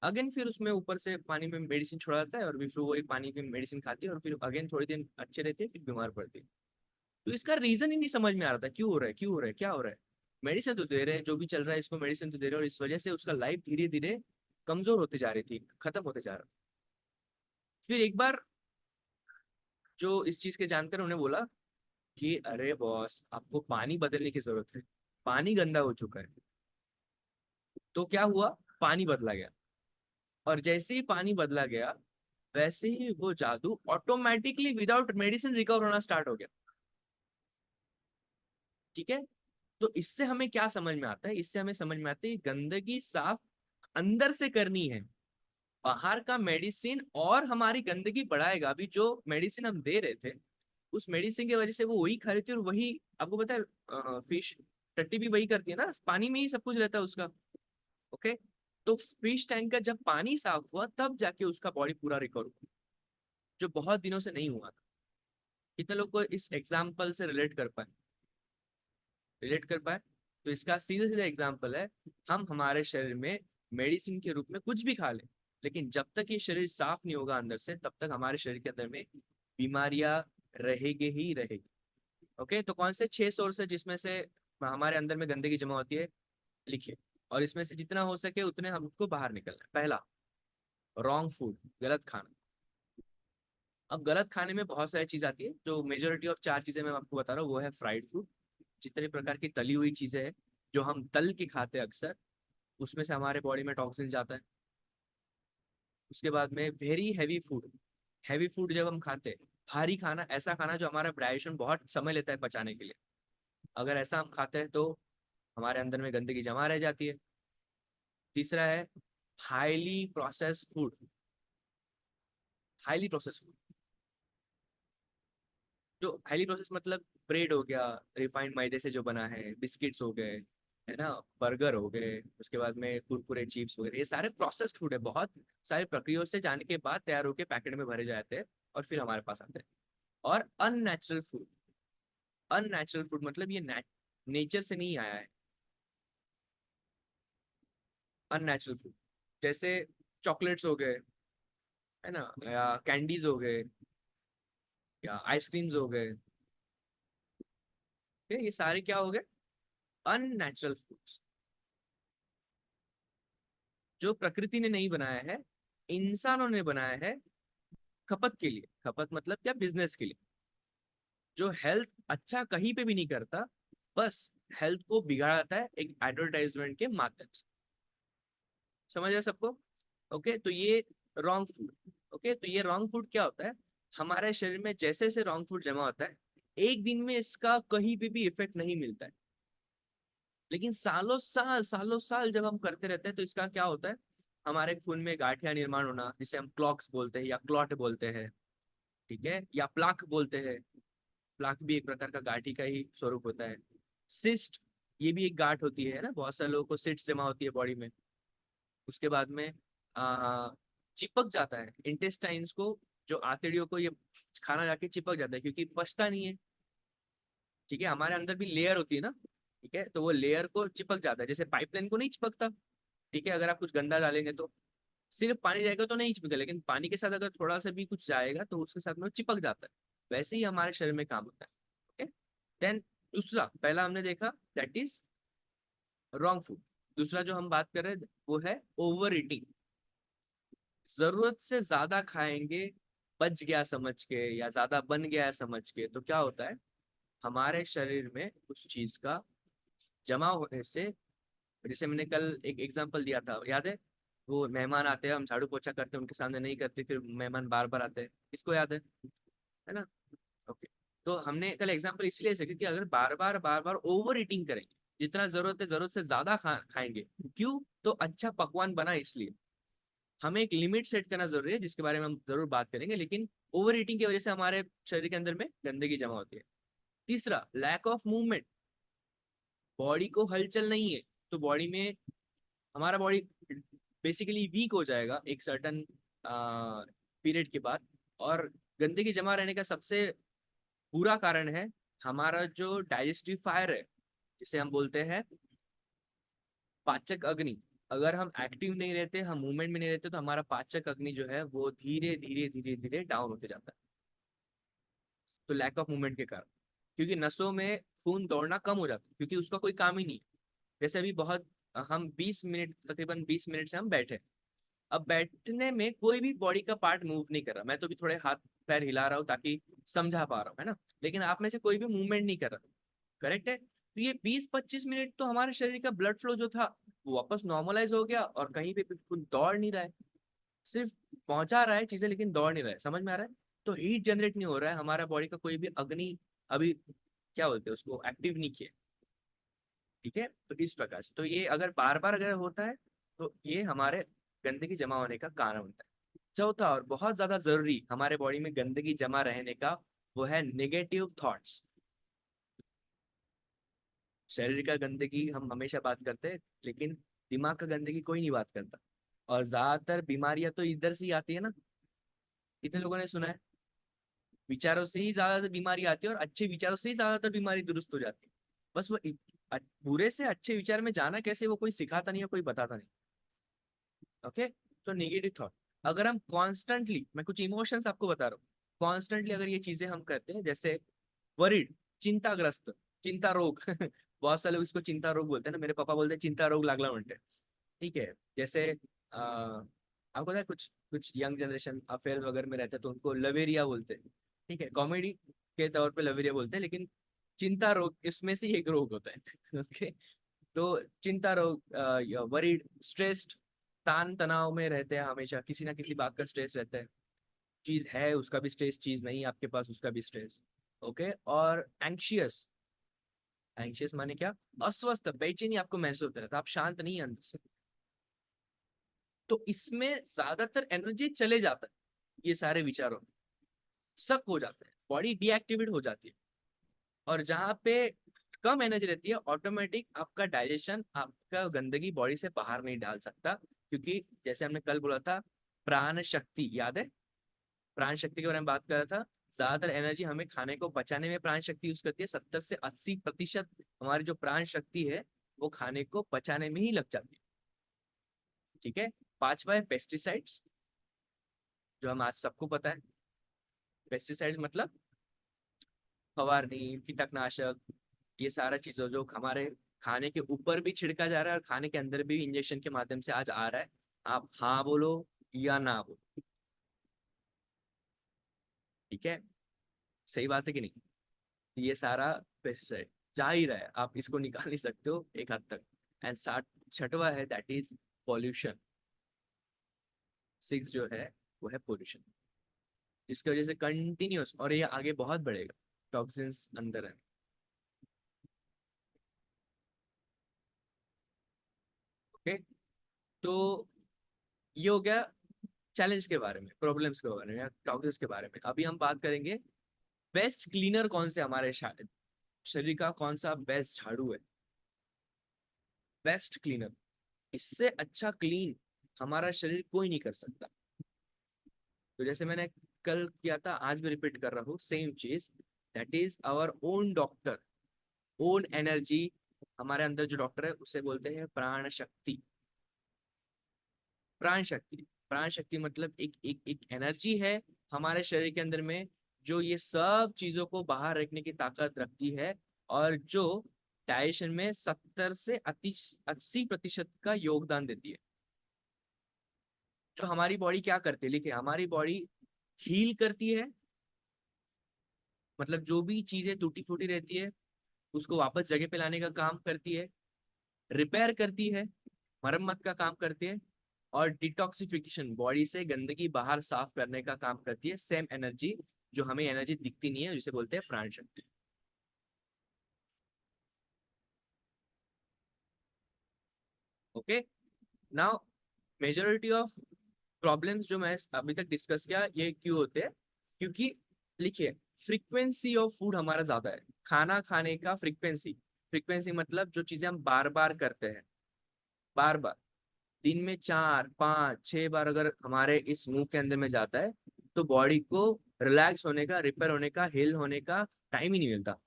अगेन फिर उसमें ऊपर से पानी में मेडिसिन छोड़ा जाता है, और फिर वो एक पानी में मेडिसिन खाती है, और फिर अगेन थोड़ी दिन अच्छे रहती है, फिर बीमार पड़ती है। तो इसका रीजन ही नहीं समझ में आ रहा था, क्यों हो रहा है, क्यों हो रहा है, क्या हो रहा है। मेडिसिन तो दे रहे हैं, जो भी चल रहा है इसको मेडिसिन तो दे रहे हैं, और इस वजह से उसका लाइफ धीरे धीरे कमजोर होते जा रही थी, खत्म होते जा रहा। फिर एक बार जो इस चीज के जानते हैं उन्हें बोला कि अरे बॉस, आपको पानी बदलने की जरूरत है, पानी गंदा हो चुका है। तो क्या हुआ, पानी बदला गया, और जैसे ही पानी बदला गया वैसे ही वो जादू ऑटोमेटिकली विदाउट मेडिसिन रिकवर होना स्टार्ट हो गया। ठीक है। तो इससे हमें क्या समझ में आता है, इससे हमें समझ में आता है कि गंदगी साफ अंदर से करनी है। बाहर का मेडिसिन और हमारी गंदगी बढ़ाएगा। अभी जो मेडिसिन हम दे रहे थे, उस मेडिसिन की वजह से वो वही खा रही थी, और वही आपको पता है फिश टट्टी भी वही करती है ना, पानी में ही सब कुछ रहता है उसका। ओके। तो फिश टैंक का जब पानी साफ हुआ तब जाके उसका बॉडी पूरा रिकवर हुआ, जो बहुत दिनों से नहीं हुआ था। कितने लोग को इस एग्जाम्पल से रिलेट कर पाए? तो इसका सीधे सीधे एग्जाम्पल है, हम हमारे शरीर में मेडिसिन के रूप में कुछ भी खा लें, लेकिन जब तक ये शरीर साफ नहीं होगा अंदर से, तब तक हमारे शरीर के अंदर में बीमारियां रहेगी ही रहेगी। ओके। तो कौन से 6 सोर्स है जिसमें से हमारे अंदर में गंदगी जमा होती है, लिखिए। और इसमें से जितना हो सके उतने हमको बाहर निकलना है। पहला, रॉन्ग फूड, गलत खाना। अब गलत खाने में बहुत सारी चीज आती है, जो मेजोरिटी ऑफ 4 चीजें मैं आपको बता रहा हूँ वो है फ्राइड फूड। जितने प्रकार की तली हुई चीजें हैं जो हम तल के खाते हैं अक्सर, उसमें से हमारे बॉडी में टॉक्सिन जाता है। उसके बाद में very heavy food. Heavy food जब हम खाते हैं, भारी खाना, ऐसा खाना जो हमारा डाइजेशन बहुत समय लेता है पचाने के लिए, अगर ऐसा हम खाते हैं तो हमारे अंदर में गंदगी जमा रह जाती है। तीसरा है highly processed food. Highly processed food, जो हाईली प्रोसेस मतलब ब्रेड हो गया, रिफाइंड मैदे से जो बना है, बिस्किट्स हो गए, है ना, बर्गर हो गए, उसके बाद में कुरकुरे, चिप्स वगैरह, ये सारे प्रोसेस्ड फूड है। बहुत सारे प्रक्रियाओं से जाने के बाद तैयार होकर पैकेट में भरे जाते हैं और फिर हमारे पास आते हैं। और अननेचुरल फूड। अननेचुरल फूड मतलब ये नेचर से नहीं आया है। अननेचुरल फूड जैसे चॉकलेट्स हो गए, है ना, या कैंडीज हो गए, या आइसक्रीम्स हो गए। ठीक है? ये सारे क्या हो गए, अननेचुरल फूड्स, जो प्रकृति ने नहीं बनाया है, इंसानों ने बनाया है खपत के लिए। खपत मतलब क्या, बिजनेस के लिए। जो हेल्थ अच्छा कहीं पे भी नहीं करता, बस हेल्थ को बिगाड़ता है एक एडवर्टाइजमेंट के माध्यम से। समझ आया सबको? ओके। तो ये रॉन्ग फूड। ओके। तो ये रॉन्ग फूड क्या होता है, हमारे शरीर में जैसे जैसे रॉन्ग फूड जमा होता है, एक दिन में इसका कहीं पे भी इफेक्ट नहीं मिलता है, लेकिन सालों साल जब हम करते रहते हैं तो इसका क्या होता है, हमारे खून में गांठिया निर्माण होना, जिसे हम क्लॉक्स बोलते हैं या क्लॉट बोलते हैं। ठीक है, या प्लाक बोलते हैं। प्लाक भी एक प्रकार का गांठी का ही स्वरूप होता है। सिस्ट, ये भी एक गांठ होती है ना, बहुत सारे लोगों को सिस्ट जमा होती है बॉडी में। उसके बाद में चिपक जाता है इंटेस्टाइन्स को, जो आंतड़ियों को ये खाना जाके चिपक जाता है क्योंकि पचता नहीं है। ठीक है, हमारे अंदर भी लेयर होती है ना। ठीक है, तो वो लेयर को चिपक जाता है, जैसे पाइपलाइन को नहीं चिपकता। ठीक है, अगर आप कुछ गंदा डालेंगे तो सिर्फ पानी जाएगा तो नहीं चिपकेगा, लेकिन पानी के साथ अगर थोड़ा सा भी कुछ जाएगा तो उसके साथ में वो चिपक जाता है। वैसे ही हमारे शरीर में काम होता है। ओके। देन दूसरा, पहला हमने देखा दैट इज रॉन्ग फूड। दूसरा जो हम बात कर रहे हैं वो है ओवर ईटिंग। जरूरत से ज्यादा खाएंगे, बच गया समझ के या ज्यादा बन गया है समझ के, तो क्या होता है, हमारे शरीर में उस चीज का जमा होने से, जैसे मैंने कल एक एग्जांपल दिया था, याद है? वो मेहमान आते हैं, हम झाड़ू पोछा करते हैं उनके सामने, नहीं करते, फिर मेहमान बार बार आते हैं। इसको याद है ना? ओके। तो हमने कल एग्जांपल इसलिए से क्योंकि अगर बार बार ओवर ईटिंग करेंगे, जितना जरूरत है जरूरत से ज्यादा खाएंगे, क्यों? तो अच्छा पकवान बना इसलिए। हमें एक लिमिट सेट करना जरूरी है, जिसके बारे में हम जरूर बात करेंगे, लेकिन ओवर ईटिंग की वजह से हमारे शरीर के अंदर में गंदगी जमा होती है। तीसरा, लैक ऑफ मूवमेंट। बॉडी को हलचल नहीं है, तो बॉडी में हमारा बॉडी बेसिकली वीक हो जाएगा एक सर्टन पीरियड के बाद। और गंदगी जमा रहने का सबसे बुरा कारण है हमारा जो डाइजेस्टिव फायर है, जिसे हम बोलते हैं पाचक अग्नि। अगर हम एक्टिव नहीं रहते, हम मूवमेंट में नहीं रहते, तो हमारा पाचक अग्नि जो है वो धीरे धीरे धीरे धीरे डाउन होते जाता है। तो लैक ऑफ मूवमेंट के कारण, क्योंकि नसों में खून दौड़ना कम हो जाता है, क्योंकि उसका कोई काम ही नहीं है। जैसे अभी बहुत हम 20 मिनट, तकरीबन 20 मिनट से हम बैठे। अब बैठने में कोई भी बॉडी का पार्ट मूव नहीं कर रहा, मैं तो भी थोड़े हाथ पैर हिला रहा हूँ ताकि समझा पा रहा हूँ, है ना, लेकिन आप में से कोई भी मूवमेंट नहीं कर रहा। करेक्ट है? तो ये 20-25 मिनट तो हमारे शरीर का ब्लड फ्लो जो था वो वापस नॉर्मलाइज हो गया, और कहीं पे बिल्कुल दौड़ नहीं रहा है, सिर्फ पहुंचा रहा है चीजें लेकिन दौड़ नहीं रहा है। समझ में आ रहा है? तो हीट जनरेट नहीं हो रहा है, हमारा बॉडी का कोई भी अग्नि अभी क्या बोलते हैं उसको, एक्टिव नहीं किया। ठीक है, तो इस प्रकार से तो ये अगर बार बार अगर होता है तो ये हमारे गंदगी जमा होने का कारण बनता है। चौथा और बहुत ज्यादा जरूरी हमारे बॉडी में गंदगी जमा रहने का, वो है नेगेटिव थॉट्स। शरीर का गंदगी हम हमेशा बात करते हैं, लेकिन दिमाग का गंदगी कोई नहीं बात करता। और ज्यादातर बीमारियां तो इधर से ही आती है ना, कितने लोगों ने सुना है? विचारों से ही ज्यादातर बीमारी आती है, और अच्छे विचारों से ही ज्यादातर बीमारी दुरुस्त हो जाती है। बस वो बुरे से अच्छे विचार में जाना कैसे, वो कोई सिखाता नहीं है, कोई बताता नहीं। ओके, तो नेगेटिव थॉट, अगर हम कॉन्स्टेंटली, मैं कुछ इमोशंस आपको बता रहा हूँ, कॉन्स्टेंटली अगर ये चीजें हम करते हैं, जैसे वरीड, चिंताग्रस्त, चिंता रोग बहुत सारे लोग इसको चिंता रोग बोलते हैं ना, मेरे पापा बोलते हैं चिंता रोग लागला म्हणते। ठीक है, जैसे आपको पता है कुछ कुछ यंग जनरेशन अफेयर वगैरह में रहते हैं तो उनको लवेरिया बोलते हैं। ठीक है, कॉमेडी के तौर पे लवेरिया बोलते हैं, लेकिन चिंता रोग इसमें से ही एक रोग होता है ओके, तो चिंता रोग, वरीड, स्ट्रेस्ड, तान तनाव में रहते हैं, हमेशा किसी ना किसी बात का स्ट्रेस रहता है। चीज है उसका भी स्ट्रेस, चीज नहीं आपके पास उसका भी स्ट्रेस। ओके, और एंक्शियस, एंक्शियस माने क्या? अस्वस्थ, बेचैनी आपको महसूस होता रहता है, आप शांत नहीं है अंदर से। तो इसमें ज्यादातर एनर्जी चले जाता है, ये सारे विचारों में सब हो जाता है, बॉडी डीएक्टिवेट हो जाती है। और जहाँ पे कम एनर्जी रहती है, ऑटोमेटिक आपका डाइजेशन आपका गंदगी बॉडी से बाहर नहीं डाल सकता, क्योंकि जैसे हमने कल बोला था, प्राण शक्ति याद है? प्राण शक्ति के बारे में बात कर रहा था। ज्यादातर एनर्जी हमें खाने को बचाने में प्राण शक्ति यूज करती है, 70 से 80% हमारी जो प्राण शक्ति है वो खाने को बचाने में ही लग जाती है। ठीक है, पांचवा है पेस्टिसाइड्स, जो हम आज सबको पता है। पेस्टिसाइड्स मतलब फवारनी, कीटनाशक, ये सारा चीजों जो हमारे खाने के ऊपर भी छिड़का जा रहा है और खाने के अंदर भी इंजेक्शन के माध्यम से आज आ रहा है। आप हाँ बोलो या ना बोलो, ठीक है, सही बात है कि नहीं? ये सारा पेस्टिसाइड जा ही रहा है, आप इसको निकाल नहीं सकते हो एक हद तक। एंड सात, छठवा है दैट इज पॉल्यूशन। सिक्स जो है वो है पोल्यूशन, जिसकी वजह से कंटिन्यूस, और ये आगे बहुत बढ़ेगा, टॉक्सिन्स अंदर है। ओके, तो ये हो गया चैलेंज के बारे में, प्रॉब्लम्स के बारे में या टॉक्सिन्स के बारे में। अभी हम बात करेंगे बेस्ट क्लीनर कौन से हमारे शरीर का, कौन सा बेस्ट झाड़ू है, बेस्ट क्लीनर। इससे अच्छा क्लीन हमारा शरीर कोई नहीं कर सकता। तो जैसे मैंने कल किया था, आज भी रिपीट कर रहा हूँ सेम चीज, that is our own doctor, own energy. हमारे अंदर जो डॉक्टर है उसे बोलते हैं प्राण शक्ति। प्राण शक्ति, प्राण शक्ति मतलब एक एक एक एनर्जी है हमारे शरीर के अंदर में, जो ये सब चीजों को बाहर रखने की ताकत रखती है, और जो डाइजेशन में 70 से 80% का योगदान देती है। जो हमारी बॉडी क्या करती है, लिखिए, हमारी बॉडी हील करती है, मतलब जो भी चीजें टूटी फूटी रहती है उसको वापस जगह पे लाने का काम करती है, रिपेयर करती है, मरम्मत का काम करती है, और डिटॉक्सिफिकेशन, बॉडी से गंदगी बाहर साफ करने का काम करती है। सेम एनर्जी, जो हमें एनर्जी दिखती नहीं है, जिसे बोलते हैं प्राण शक्ति। Okay, now majority of problems जो मैं अभी तक डिस्कस किया, ये क्यों होते हैं? क्योंकि लिखिए, फ्रीक्वेंसी ऑफ फूड हमारा ज्यादा है, खाना खाने का फ्रीक्वेंसी। फ्रीक्वेंसी मतलब जो चीजें हम बार बार करते हैं, बार बार दिन में 4 5 6 बार अगर हमारे इस मुंह के अंदर में जाता है, तो बॉडी को रिलैक्स होने का, रिपेयर होने का, हील होने का टाइम ही नहीं मिलता,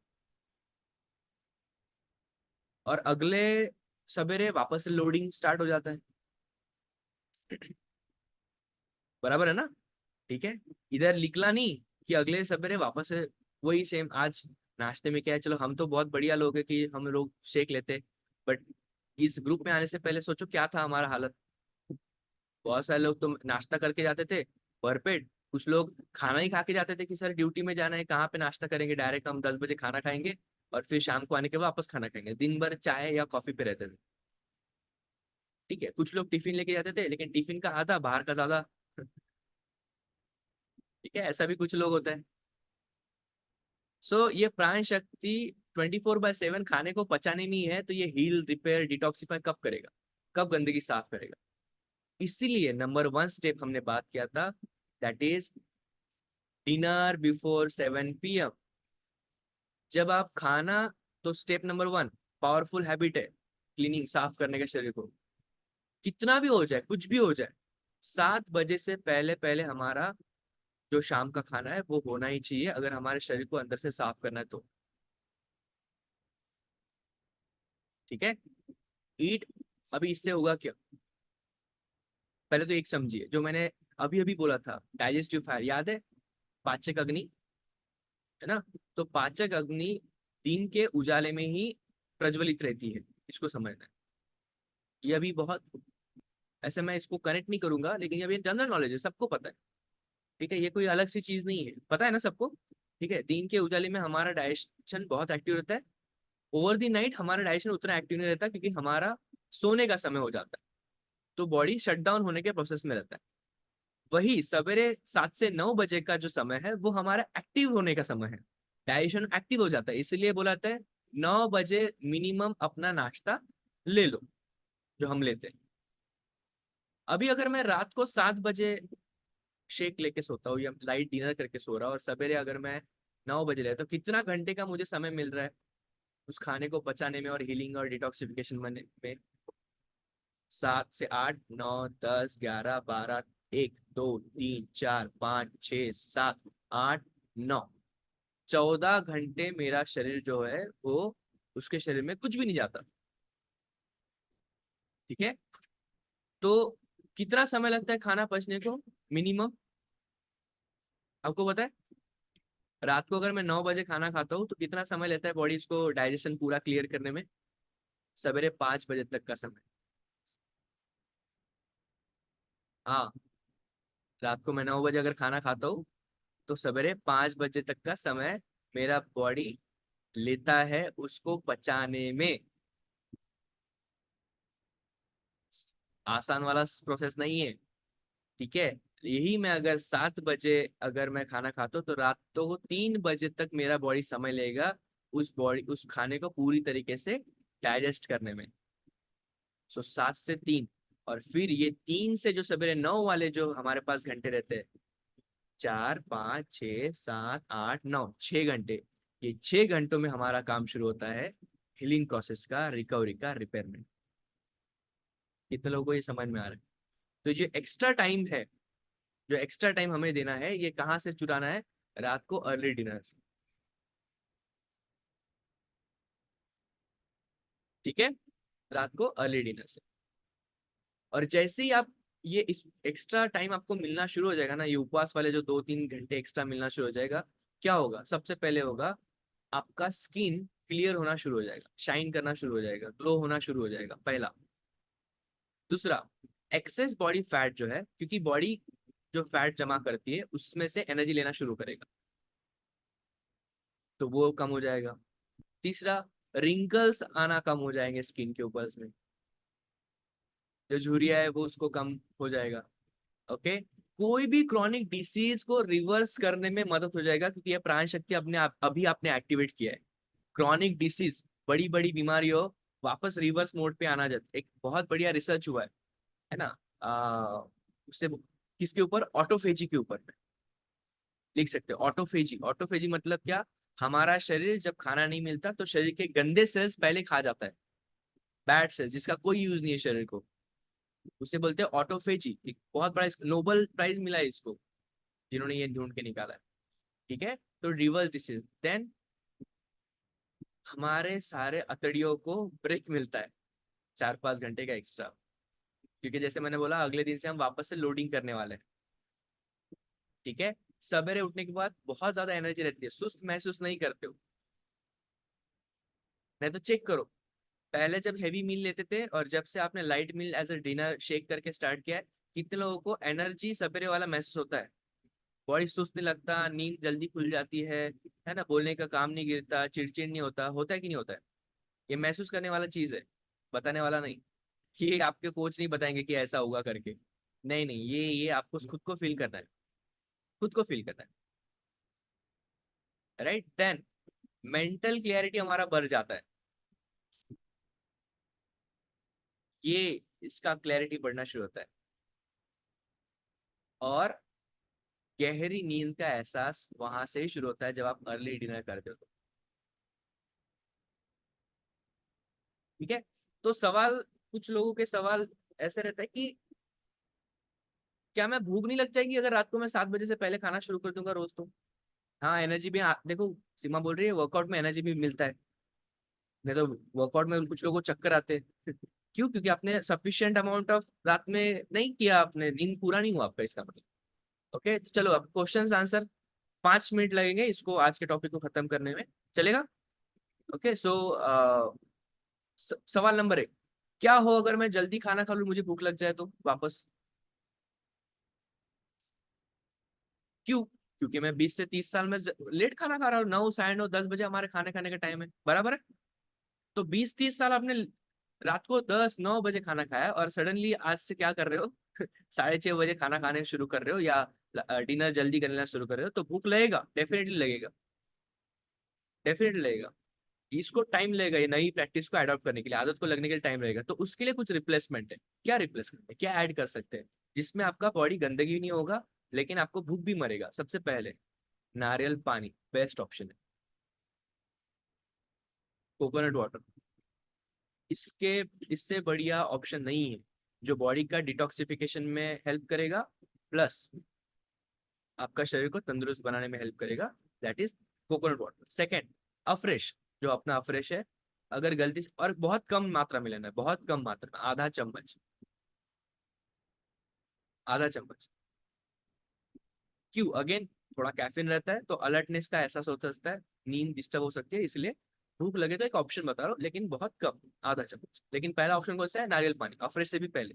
और अगले सवेरे वापस से लोडिंग स्टार्ट हो जाता है। बराबर है ना? ठीक है, इधर निकला नहीं कि अगले सवेरे वापस से वही सेम। आज नाश्ते में क्या है, चलो हम तो बहुत बढ़िया लोग हैं कि हम लोग शेक लेते, बट इस ग्रुप में आने से पहले सोचो क्या था हमारा हालत। बहुत सारे लोग तो नाश्ता करके जाते थे भरपेट, कुछ लोग खाना ही खा के जाते थे कि सर ड्यूटी में जाना है, कहाँ पे नाश्ता करेंगे, डायरेक्ट हम 10 बजे खाना खाएंगे और फिर शाम को आने के बाद वापस खाना खाएंगे। दिन भर चाय या कॉफी पे रहते थे। ठीक है, कुछ लोग टिफिन लेके जाते थे, लेकिन टिफिन का आधा बाहर का ज्यादा। ठीक है, ऐसा भी कुछ लोग होता है। सो ये प्राण शक्ति 24/7 खाने को पचाने में ही है, तो ये हील रिपेयर डिटॉक्सिफाई कब करेगा, कब गंदगी साफ करेगा। इसीलिए नंबर 1 स्टेप हमने बात किया था, that is dinner before 7 PM। जब आप खाना, तो स्टेप नंबर 1 पावरफुल हैबिट है क्लीनिंग, साफ करने का शरीर को। कितना भी हो जाए, कुछ भी हो जाए, 7 बजे से पहले पहले हमारा जो शाम का खाना है वो होना ही चाहिए, अगर हमारे शरीर को अंदर से साफ करना है तो। ठीक है, ईट। अभी इससे होगा क्या, पहले तो एक समझिए जो मैंने अभी अभी बोला था, डाइजेस्टिव फायर याद है, पाचक अग्नि, है ना। तो पाचक अग्नि दिन के उजाले में ही प्रज्वलित रहती है, इसको समझना है। ये अभी बहुत, ऐसे मैं इसको कनेक्ट नहीं करूंगा, लेकिन ये जनरल नॉलेज है, सबको पता है। ठीक है, ये कोई अलग सी चीज नहीं है, पता है ना सबको। ठीक है, दिन के उजाले में हमारा डाइजेशन बहुत एक्टिव रहता है। ओवर दी नाइट हमारा डाइजेशन उतना एक्टिव नहीं रहता, क्योंकि हमारा सोने का समय हो जाता है, तो बॉडी शट डाउन होने के प्रोसेस में रहता है। वही सवेरे 7 से 9 बजे का जो समय है वो हमारा एक्टिव होने का समय है, डाइजेशन एक्टिव हो जाता है। इसलिए बोला जाता है 9 बजे मिनिमम अपना नाश्ता ले लो, जो हम लेते हैं। अभी अगर मैं रात को 7 बजे शेक लेके सोता हूँ या लाइट डिनर करके सो रहा हूँ, और सवेरे अगर मैं 9 बजे लेता हूँ, तो कितना घंटे का मुझे समय मिल रहा है उस खाने को पचाने में और हीलिंग और डिटॉक्सिफिकेशन में। 7 से 8, 9, 10, 11, 12, 1, 2, 3, 4, 5, 6, 7, 8, 9, 14 घंटे मेरा शरीर जो है वो, उसके शरीर में कुछ भी नहीं जाता। ठीक है, तो कितना समय लगता है खाना पचने को मिनिमम, आपको पता है। रात को अगर मैं 9 बजे खाना खाता हूँ तो कितना समय लेता है बॉडी इसको डाइजेशन पूरा क्लियर करने में, सवेरे 5 बजे तक का समय। हाँ, रात को मैं 9 बजे अगर खाना खाता हूँ तो सवेरे 5 बजे तक का समय मेरा बॉडी लेता है उसको पचाने में। आसान वाला प्रोसेस नहीं है। ठीक है, यही मैं अगर 7 बजे अगर मैं खाना खाता हूँ, तो रात तो 3 बजे तक मेरा बॉडी समय लेगा उस खाने को पूरी तरीके से डाइजेस्ट करने में। सो 7 से 3, और फिर ये 3 से जो सवेरे 9 वाले जो हमारे पास घंटे रहते हैं, 4, 5, 6, 7, 8, 9, 6 घंटे, ये 6 घंटों में हमारा काम शुरू होता है हीलिंग प्रोसेस का, रिकवरी का, रिपेयरमेंट। कितने लोगों को ये समझ में आ रहा है। तो जो एक्स्ट्रा टाइम है, जो एक्स्ट्रा टाइम हमें देना है, ये कहाँ से चुराना है, रात को अर्ली डिनर से। ठीक है, रात को अर्ली डिनर से। और जैसे ही आप ये इस एक्स्ट्रा टाइम आपको मिलना शुरू हो जाएगा ना, ये उपवास वाले जो 2-3 घंटे एक्स्ट्रा मिलना शुरू हो जाएगा, क्या होगा, सबसे पहले होगा आपका स्किन क्लियर होना शुरू हो जाएगा, शाइन करना शुरू हो जाएगा, ग्लो होना शुरू हो जाएगा, पहला। दूसरा, एक्सेस बॉडी फैट जो है, क्योंकि बॉडी जो फैट जमा करती है उसमें से एनर्जी लेना शुरू करेगा, तो वो कम हो जाएगा। तीसरा, रिंकल्स आना कम हो जाएंगे स्किन के ऊपर में, जो झुर्रियां है वो उसको कम हो जाएगा। ओके, कोई भी क्रॉनिक डिसीज को रिवर्स करने में मदद हो जाएगा, क्योंकि ये प्राण शक्ति अपने आप अभी आपने एक्टिवेट किया है। क्रॉनिक डिसीज, बड़ी बड़ी बीमारियों, वापस रिवर्स मोड पे आना जाता, एक बहुत बढ़िया रिसर्च हुआ है ना। उससे किसके ऊपर, ऑटोफेजी के ऊपर लिख सकते हो। ऑटोफेजी, ऑटोफेजी मतलब क्या, हमारा शरीर जब खाना नहीं मिलता तो शरीर के गंदे सेल्स पहले खा जाता है, बैड सेल्स जिसका कोई यूज नहीं है शरीर को, उसे बोलते हैं ऑटोफेजी। एक बहुत बड़ा नोबेल प्राइज मिला है इसको, जिन्होंने ये ढूंढ के निकाला है। ठीक है, तो रिवर्स डिसीज, देन हमारे सारे अतड़ियों को ब्रेक मिलता है 4-5 घंटे का एक्स्ट्रा, क्योंकि जैसे मैंने बोला अगले दिन से हम वापस से लोडिंग करने वाले हैं। ठीक है, सवेरे उठने के बाद बहुत ज्यादा एनर्जी रहती है, सुस्त महसूस नहीं करते हो, नहीं तो चेक करो, पहले जब हैवी मील लेते थे और जब से आपने light meal as a dinner shake करके स्टार्ट किया है, कितने लोगों को एनर्जी सवेरे वाला महसूस होता है? बॉडी सुस्त नहीं लगता, नींद जल्दी खुल जाती है ना, बोलने का काम नहीं गिरता, चिड़चिड़ नहीं होता, होता है कि नहीं होता है? ये महसूस करने वाला चीज है, बताने वाला नहीं। ये आपके कोच नहीं बताएंगे कि ऐसा होगा करके। नहीं नहीं, ये आपको खुद को फील करना है, खुद को फील करना है, राइट? देन मेंटल क्लियरिटी हमारा बढ़ जाता है। ये इसका क्लैरिटी बढ़ना शुरू होता है, और गहरी नींद का एहसास वहां से ही शुरू होता है जब आप अर्ली डिनर करते हो। ठीक है। तो सवाल, कुछ लोगों के सवाल ऐसे रहता है कि क्या मैं भूख नहीं लग जाएगी अगर रात को मैं 7 बजे से पहले खाना शुरू कर दूंगा रोज? तो हाँ, एनर्जी भी देखो, सीमा बोल रही है वर्कआउट में एनर्जी भी मिलता है, नहीं तो वर्कआउट में कुछ लोगों को चक्कर आते हैं। क्यों? क्योंकि आपने सफिशिएंट अमाउंट ऑफ रात में नहीं किया, आपने नींद पूरा नहीं हुआ आपका, इसका मतलब। ओके, तो चलो अब क्वेश्चंस आंसर, 5 मिनट लगेंगे इसको, आज के टॉपिक को खत्म करने में, चलेगा? ओके, सो सवाल नंबर 1, क्या हो अगर मैं जल्दी खाना खा लूं, मुझे भूख लग जाए तो वापस? क्यों? क्योंकि मैं 20 से 30 साल में लेट खाना खा रहा हूँ, 9, 9:30, 10 बजे हमारे खाने खाने का टाइम है, बराबर है? तो 20-30 साल आपने रात को 10-9 बजे खाना खाया, और सडनली आज से क्या कर रहे हो? 6:30 बजे खाना खाने शुरू कर रहे हो, या डिनर जल्दी करना शुरू कर रहे हो, तो भूख लगेगा, डेफिनेटली लगेगा, डेफिनेटली लगेगा। इसको टाइम लगेगा, ये नई प्रैक्टिस को अडॉप्ट करने के लिए, आदत को लगने के लिए टाइम लगेगा। तो उसके लिए कुछ रिप्लेसमेंट है। क्या रिप्लेसमेंट है, क्या ऐड कर सकते हैं जिसमें आपका बॉडी गंदगी नहीं होगा, लेकिन आपको भूख भी मरेगा? सबसे पहले नारियल पानी बेस्ट ऑप्शन है, कोकोनट वाटर। इसके इससे बढ़िया ऑप्शन नहीं है जो बॉडी का डिटॉक्सिफिकेशन में हेल्प करेगा, प्लस आपका शरीर को तंदुरुस्त बनाने में हेल्प करेगा। That is coconut water. Second, afresh, जो अपना अफ्रेश है, अगर गलती से, और बहुत कम मात्रा में लेना है, बहुत कम मात्रा में, आधा चम्मच, आधा चम्मच। क्यों? अगेन, थोड़ा कैफीन रहता है तो अलर्टनेस का एहसास हो सकता है, नींद डिस्टर्ब हो सकती है, इसलिए भूख लगे तो एक ऑप्शन बता रहा हूँ, लेकिन बहुत कम, आधा चम्मच। लेकिन पहला ऑप्शन कौन सा है? नारियल पानी, अफ्रेश से भी पहले।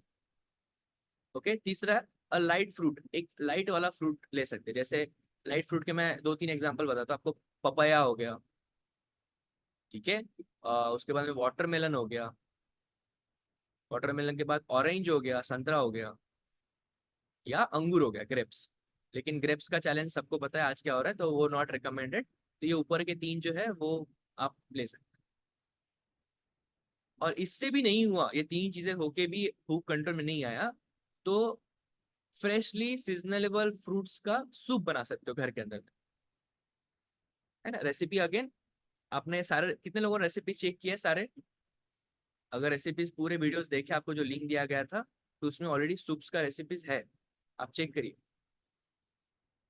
ओके, तीसरा, लाइट फ्रूट, एक लाइट वाला फ्रूट ले सकते हैं। जैसे लाइट फ्रूट के मैं 2-3 एग्जांपल बताता हूँ आपको। पपाया हो गया, ठीक है, उसके बाद में वाटरमेलन हो गया, वाटरमेलन के बाद ऑरेंज हो गया, संतरा हो गया, या अंगूर हो गया, ग्रेप्स। लेकिन ग्रेप्स का चैलेंज सबको पता है आज क्या हो रहा है, तो वो नॉट रिकमेंडेड। तो ये ऊपर के 3 जो है वो आप ले सकते हैं। और इससे भी नहीं हुआ, ये 3 चीजें होके भी भूख कंट्रोल में नहीं आया, तो फ्रेशली सीजनेबल फ्रूट्स का सूप बना सकते हो घर के अंदर, है ना? रेसिपी अगेन, आपने सारे, कितने लोगों ने रेसिपी चेक किया है सारे? अगर रेसिपीज पूरे वीडियोस देखे, आपको जो लिंक दिया गया था, तो उसमें ऑलरेडी सूप्स का रेसिपीज है, आप चेक करिए,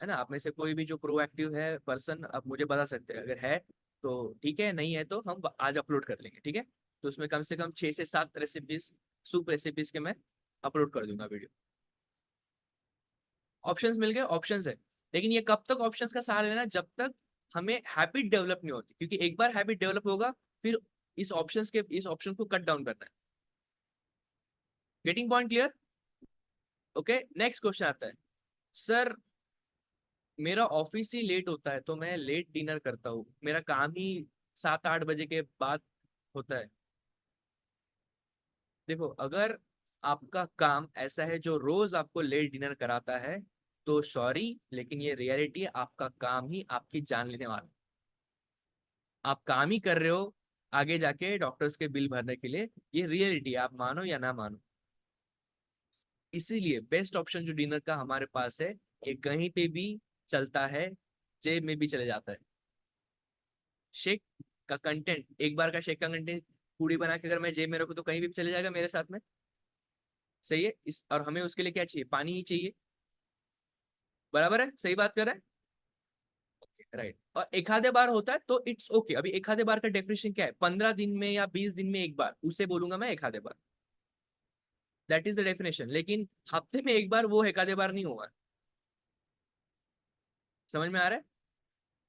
है ना? आप में से कोई भी जो प्रोएक्टिव है पर्सन, आप मुझे बता सकते हैं, अगर है तो ठीक है, नहीं है तो हम आज अपलोड कर लेंगे, ठीक है? तो उसमें कम से कम 6 से 7 रेसिपीज, सूप रेसिपीज के मैं अपलोड कर दूंगा वीडियो। ऑप्शंस मिल गए, ऑप्शंस है। लेकिन ये कब तक ऑप्शंस का सहारा लेना? जब तक हमें हैबिट डेवलप नहीं होती, क्योंकि एक बार हैबिट डेवलप होगा, फिर इस ऑप्शन को कट डाउन करना है। Getting point clear? Okay, next question आता है, सर मेरा ऑफिस ही लेट होता है, तो मैं लेट डिनर करता हूँ, मेरा काम ही 7-8 बजे के बाद होता है। देखो, अगर आपका काम ऐसा है जो रोज आपको लेट डिनर कराता है, तो सॉरी, लेकिन ये रियलिटी है, आपका काम ही आपकी जान लेने वाला है। आप काम ही कर रहे हो आगे जाके डॉक्टर्स के बिल भरने के लिए, ये रियलिटी है, आप मानो या ना मानो। इसीलिए बेस्ट ऑप्शन जो डिनर का हमारे पास है, ये कहीं पे भी चलता है, जेब में भी चले जाता है। शेक का कंटेंट, एक बार का शेक का कंटेंट पूड़ी बना के अगर मैं जेब में रखूं तो कहीं भी चले जाएगा मेरे साथ में, सही है? इस, और हमें उसके लिए क्या चाहिए? पानी ही चाहिए, बराबर है? सही बात कर रहा है, राइट? और एक आधे बार होता है तो इट्स ओके। अभी एक आधे बार का डेफिनेशन क्या है? 15 दिन में या 20 दिन में एक बार, उसे बोलूंगा मैं एक आधे बार, दैट इज द डेफिनेशन। लेकिन हफ्ते में एक बार, वो एक आधे बार नहीं होगा। समझ में आ रहा है?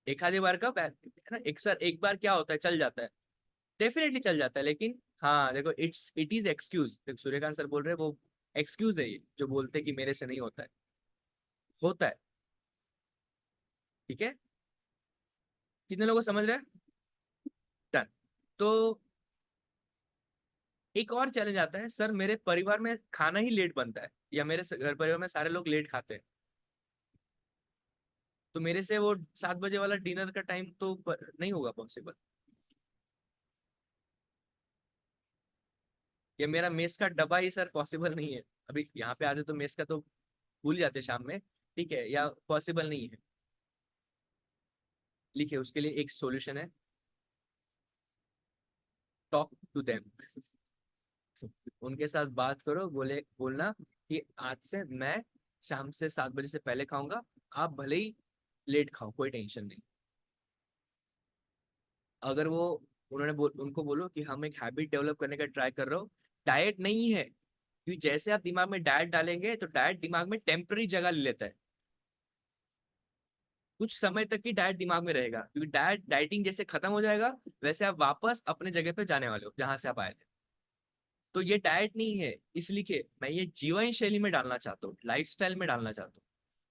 एक आधे बार का है ना, एक बार क्या होता है, चल जाता है, डेफिनेटली चल जाता है, लेकिन हाँ देखो, it is excuse. Suryakant sir बोल रहे हैं वो एक्सक्यूज है, ये जो बोलते हैं कि मेरे से नहीं होता है, होता है। ठीक है, कितने लोगों को समझ रहे हैं? डन। तो एक और चैलेंज आता है, सर मेरे परिवार में खाना ही लेट बनता है, या मेरे घर परिवार में सारे लोग लेट खाते हैं, तो मेरे से वो 7 बजे वाला डिनर का टाइम तो नहीं होगा पॉसिबल। या मेरा मेस का डब्बा ही सर पॉसिबल नहीं है, अभी यहाँ पे आते तो मेस का तो भूल जाते शाम में, ठीक है, या पॉसिबल नहीं है। लिखिए, उसके लिए एक सॉल्यूशन है, टॉक टू देम। उनके साथ बात करो, बोलना कि आज से मैं शाम से 7 बजे से पहले खाऊंगा, आप भले ही लेट खाओ, कोई टेंशन नहीं। अगर वो उनको बोलो कि हम एक हैबिट डेवलप करने का ट्राई कर रहे हो, डाइट नहीं है, क्योंकि जैसे आप दिमाग में डाइट डालेंगे तो डाइट दिमाग में टेम्पररी जगह ले लेता है, कुछ समय तक की डाइट दिमाग में रहेगा, क्योंकि डाइटिंग जैसे खत्म हो जाएगा वैसे आप वापस अपने जगह पे जाने वाले हो जहां से आप आए थे। तो ये डाइट नहीं है, इसलिए मैं ये जीवन शैली में डालना चाहता हूँ, लाइफस्टाइल में डालना चाहता हूँ।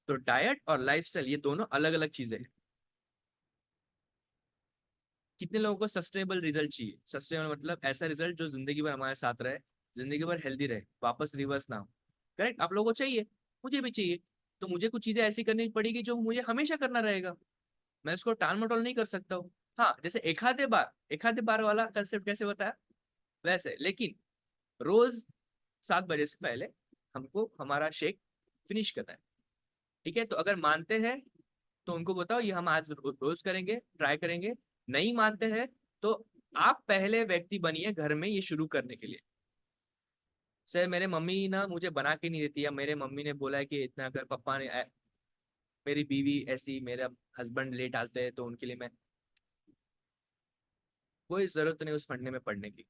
तो डाइट और लाइफस्टाइल ये दोनों अलग अलग चीजें हैं। कितने लोगों को सस्टेनेबल रिजल्ट चाहिए? सस्टेनेबल मतलब ऐसा रिजल्ट जो जिंदगी भर हमारे साथ रहे, जिंदगी भर हेल्दी रहे, वापस रिवर्स ना हो। करेक्ट, आप लोगों को चाहिए, मुझे भी चाहिए। तो मुझे कुछ चीजें ऐसी करनी पड़ेगी जो मुझे हमेशा करना रहेगा, मैं उसको टाल मटोल नहीं कर सकता हूँ। हाँ, जैसे एक आधे बार वाला कंसेप्ट कैसे बताया वैसे, लेकिन रोज 7 बजे से पहले हमको हमारा शेक फिनिश करना है। ठीक है, तो अगर मानते हैं तो उनको बताओ ये हम आज रोज करेंगे, ट्राई करेंगे। नहीं मानते हैं तो आप पहले व्यक्ति बनिए घर में ये शुरू करने के लिए। सर मेरे मम्मी ना मुझे बना के नहीं देती, या मेरे मम्मी ने बोला है कि इतना कर, पापा ने मेरी बीवी ऐसी, मेरा हस्बैंड लेट आते हैं तो उनके लिए मैं, कोई जरूरत नहीं उस फंडे में पड़ने की।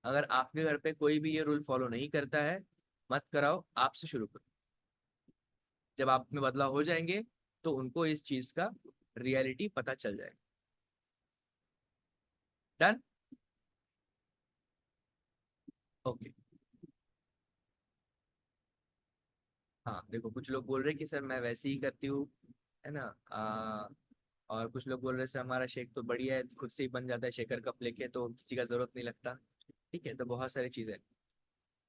अगर आपके घर पे कोई भी ये रूल फॉलो नहीं करता है, मत कराओ, आपसे शुरू करो। जब आप में बदलाव हो जाएंगे तो उनको इस चीज का रियलिटी पता चल जाएगा। डन। ओके। हाँ देखो, कुछ लोग बोल रहे हैं कि सर मैं वैसे ही करती हूँ, है ना, और कुछ लोग बोल रहे हैं सर हमारा शेक तो बढ़िया है, खुद से ही बन जाता है शेकर कप लेके, तो किसी का जरूरत नहीं लगता। ठीक है, तो बहुत सारी चीजें।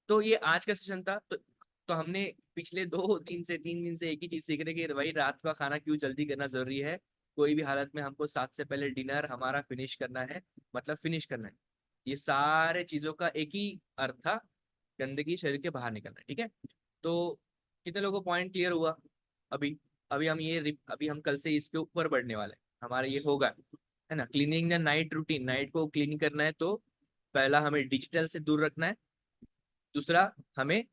तो ये आज का सेशन था। तो हमने पिछले 2 दिन से 3 दिन से एक ही चीज सीख रहे कि भाई रात का खाना क्यों जल्दी करना जरूरी है। कोई भी हालत में हमको 7 से पहले डिनर हमारा फिनिश करना है, मतलब फिनिश करना है। ये सारे चीजों का एक ही अर्थ था, गंदगी शरीर के बाहर निकलना है। ठीक है, तो कितने लोगों को पॉइंट क्लियर हुआ? अभी अभी हम कल से इसके ऊपर बढ़ने वाले हैं, हमारा ये होगा, है ना, cleaning the night routine. Night को क्लीन करना है तो पहला हमें डिजिटल से दूर रखना है, दूसरा हमें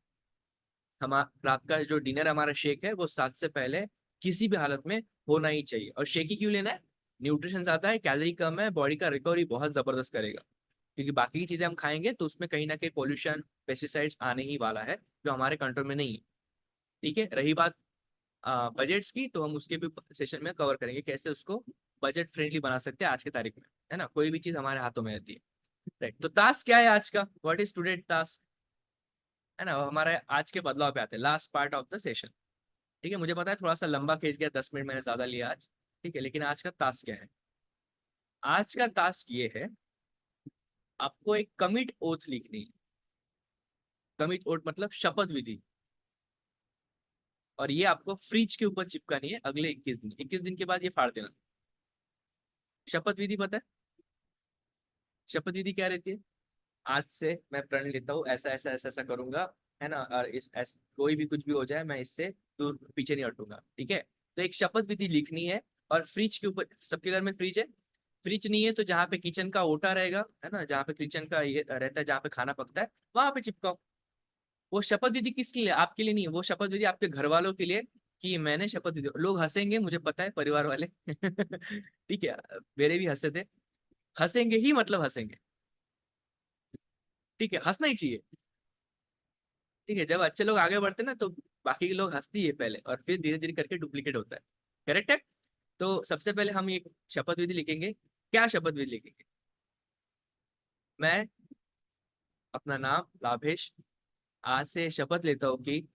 रात का जो डिनर हमारा शेक है वो 7 से पहले किसी भी हालत में होना ही चाहिए। और शेक ही क्यों लेना है? न्यूट्रिशन ज्यादा है, कैलोरी कम है, बॉडी का रिकवरी बहुत जबरदस्त करेगा। क्योंकि बाकी की चीजें हम खाएंगे तो उसमें कहीं ना कहीं पोल्यूशन, पेस्टिसाइड्स आने ही वाला है, जो हमारे कंट्रोल में नहीं है। ठीक है, रही बात बजट्स की, तो हम उसके भी सेशन में कवर करेंगे कैसे उसको बजट फ्रेंडली बना सकते हैं आज की तारीख में, है ना, कोई भी चीज हमारे हाथों में रहती है। राइट, तो टास्क क्या है आज का? व्हाट इज टुडे टास्क, है ना, हमारे आज के बदलाव पे आते हैं, last part of the session. ठीक है, मुझे पता है थोड़ा सा लंबा खींच गया, 10 मिनट मैंने ज्यादा लिया आज। ठीक है, लेकिन आज का टास्क क्या है? आज का टास्क ये है, आपको एक कमिट ओथ लिखनी है। कमिट ओथ मतलब शपथ विधि, और ये आपको फ्रिज के ऊपर चिपकानी है अगले 21 दिन। 21 दिन के बाद ये फाड़ देना। शपथ विधि पता है? शपथ विधि क्या रहती है? आज से मैं प्रण लेता हूँ ऐसा ऐसा ऐसा ऐसा करूंगा, है ना, और कोई भी कुछ भी हो जाए मैं इससे दूर पीछे नहीं हटूंगा। ठीक है, तो एक शपथ विधि लिखनी है, और फ्रिज के ऊपर, सबके घर में फ्रिज है, फ्रिज नहीं है तो जहाँ पे किचन का ओटा रहेगा, है ना, जहाँ पे किचन का ये रहता है, जहाँ पे खाना पकता है, वहां पे चिपकाओ। वो शपथ विधि किसके लिए? आपके लिए नहीं, वो शपथ विधि आपके घर वालों के लिए, कि मैंने शपथ विधि। लोग हंसेंगे मुझे पता है, परिवार वाले ठीक है, मेरे भी हंसे थे, हंसेंगे ही, मतलब हंसेंगे। ठीक है, हंसना ही चाहिए। ठीक है, जब अच्छे लोग आगे बढ़ते हैं ना तो बाकी के लोग हंसती है पहले, और फिर धीरे धीरे करके डुप्लीकेट होता है। करेक्ट है? तो सबसे पहले हम एक शपथ विधि लिखेंगे। क्या शपथ विधि लिखेंगे? मैं अपना नाम लाभेश। आज से शपथ लेता हूँ कि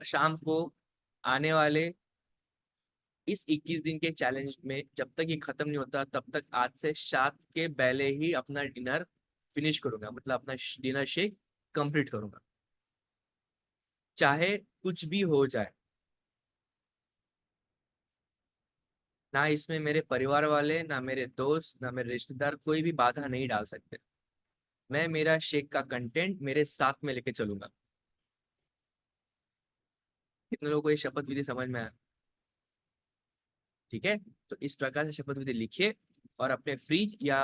शाम को आने वाले इस 21 दिन के चैलेंज में जब तक ये खत्म नहीं होता तब तक आज से शाम के पहले ही अपना डिनर फिनिश करूंगा, मतलब अपना डिनर शेक कंप्लीट करूंगा, चाहे कुछ भी हो जाए। ना इसमें मेरे परिवार वाले, ना मेरे दोस्त, ना मेरे रिश्तेदार कोई भी बाधा नहीं डाल सकते। मैं मेरा शेक का कंटेंट मेरे साथ में लेके चलूंगा। कितने लोगों को ये शपथ विधि समझ में आया? ठीक है, तो इस प्रकार से शपथ विधि लिखिए और अपने फ्रिज या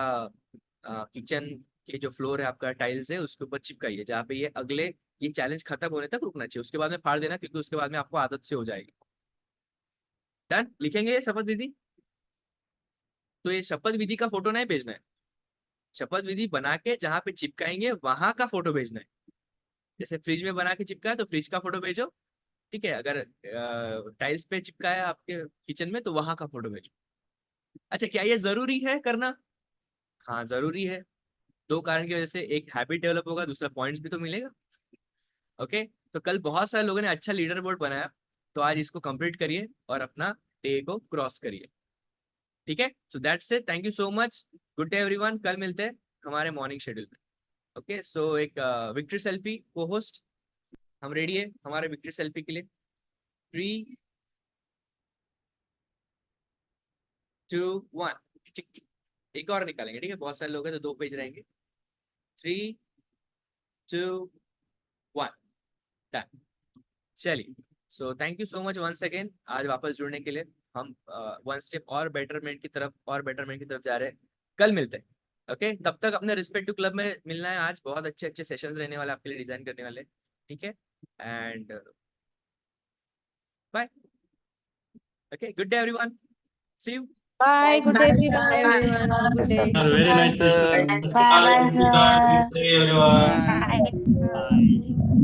किचन के जो फ्लोर है आपका, टाइल्स है, उसके ऊपर चिपकाइए, जहाँ पे ये चैलेंज खत्म होने तक रुकना चाहिए। उसके बाद में फाड़ देना, क्योंकि उसके बाद में आपको आदत से हो जाएगी। डन, लिखेंगे ये शपथ विधि। तो ये शपथ विधि का फोटो नहीं भेजना है, शपथ विधि बना के जहाँ पे चिपकाएंगे वहां का फोटो भेजना है। जैसे फ्रिज में बना के चिपकाया तो फ्रिज का फोटो भेजो, ठीक है। अगर टाइल्स पे चिपकाया है आपके किचन में तो वहां का फोटो भेजो। अच्छा, क्या ये जरूरी है करना? हाँ जरूरी है। दो कारण की वजह से, एक हैबिट डेवलप होगा, दूसरा पॉइंट्स भी तो मिलेगा। ओके, तो कल बहुत सारे लोगों ने अच्छा लीडर बोर्ड बनाया, तो आज इसको कंप्लीट करिए और अपना डे को क्रॉस करिए। ठीक है, so that's it, thank you so much, good day everyone. कल मिलते हैं हमारे मॉर्निंग शेड्यूल में। ओके, सो एक विक्ट्री सेल्फी को होस्ट, हम रेडी है हमारे विक्ट्री सेल्फी के लिए? 3, 2, 1। एक और निकालेंगे, ठीक है, बहुत सारे लोग हैं तो 2 पेज रहेंगे। 3, 2, 1, डन। चलिए, so thank you so much once again आज वापस जुड़ने के लिए। हम वन स्टेप और बेटरमेंट की तरफ जा रहे हैं। कल मिलते हैं। ओके, तब तक अपने रिस्पेक्टिव क्लब में मिलना है। आज बहुत अच्छे अच्छे सेशंस रहने वाले आपके लिए, डिजाइन करने वाले, ठीक है। And bye. Okay, good day everyone, see you. Bye. Good day, Bye everyone. everyone. Good day. Very nice session. Bye, sir. Good day, everyone.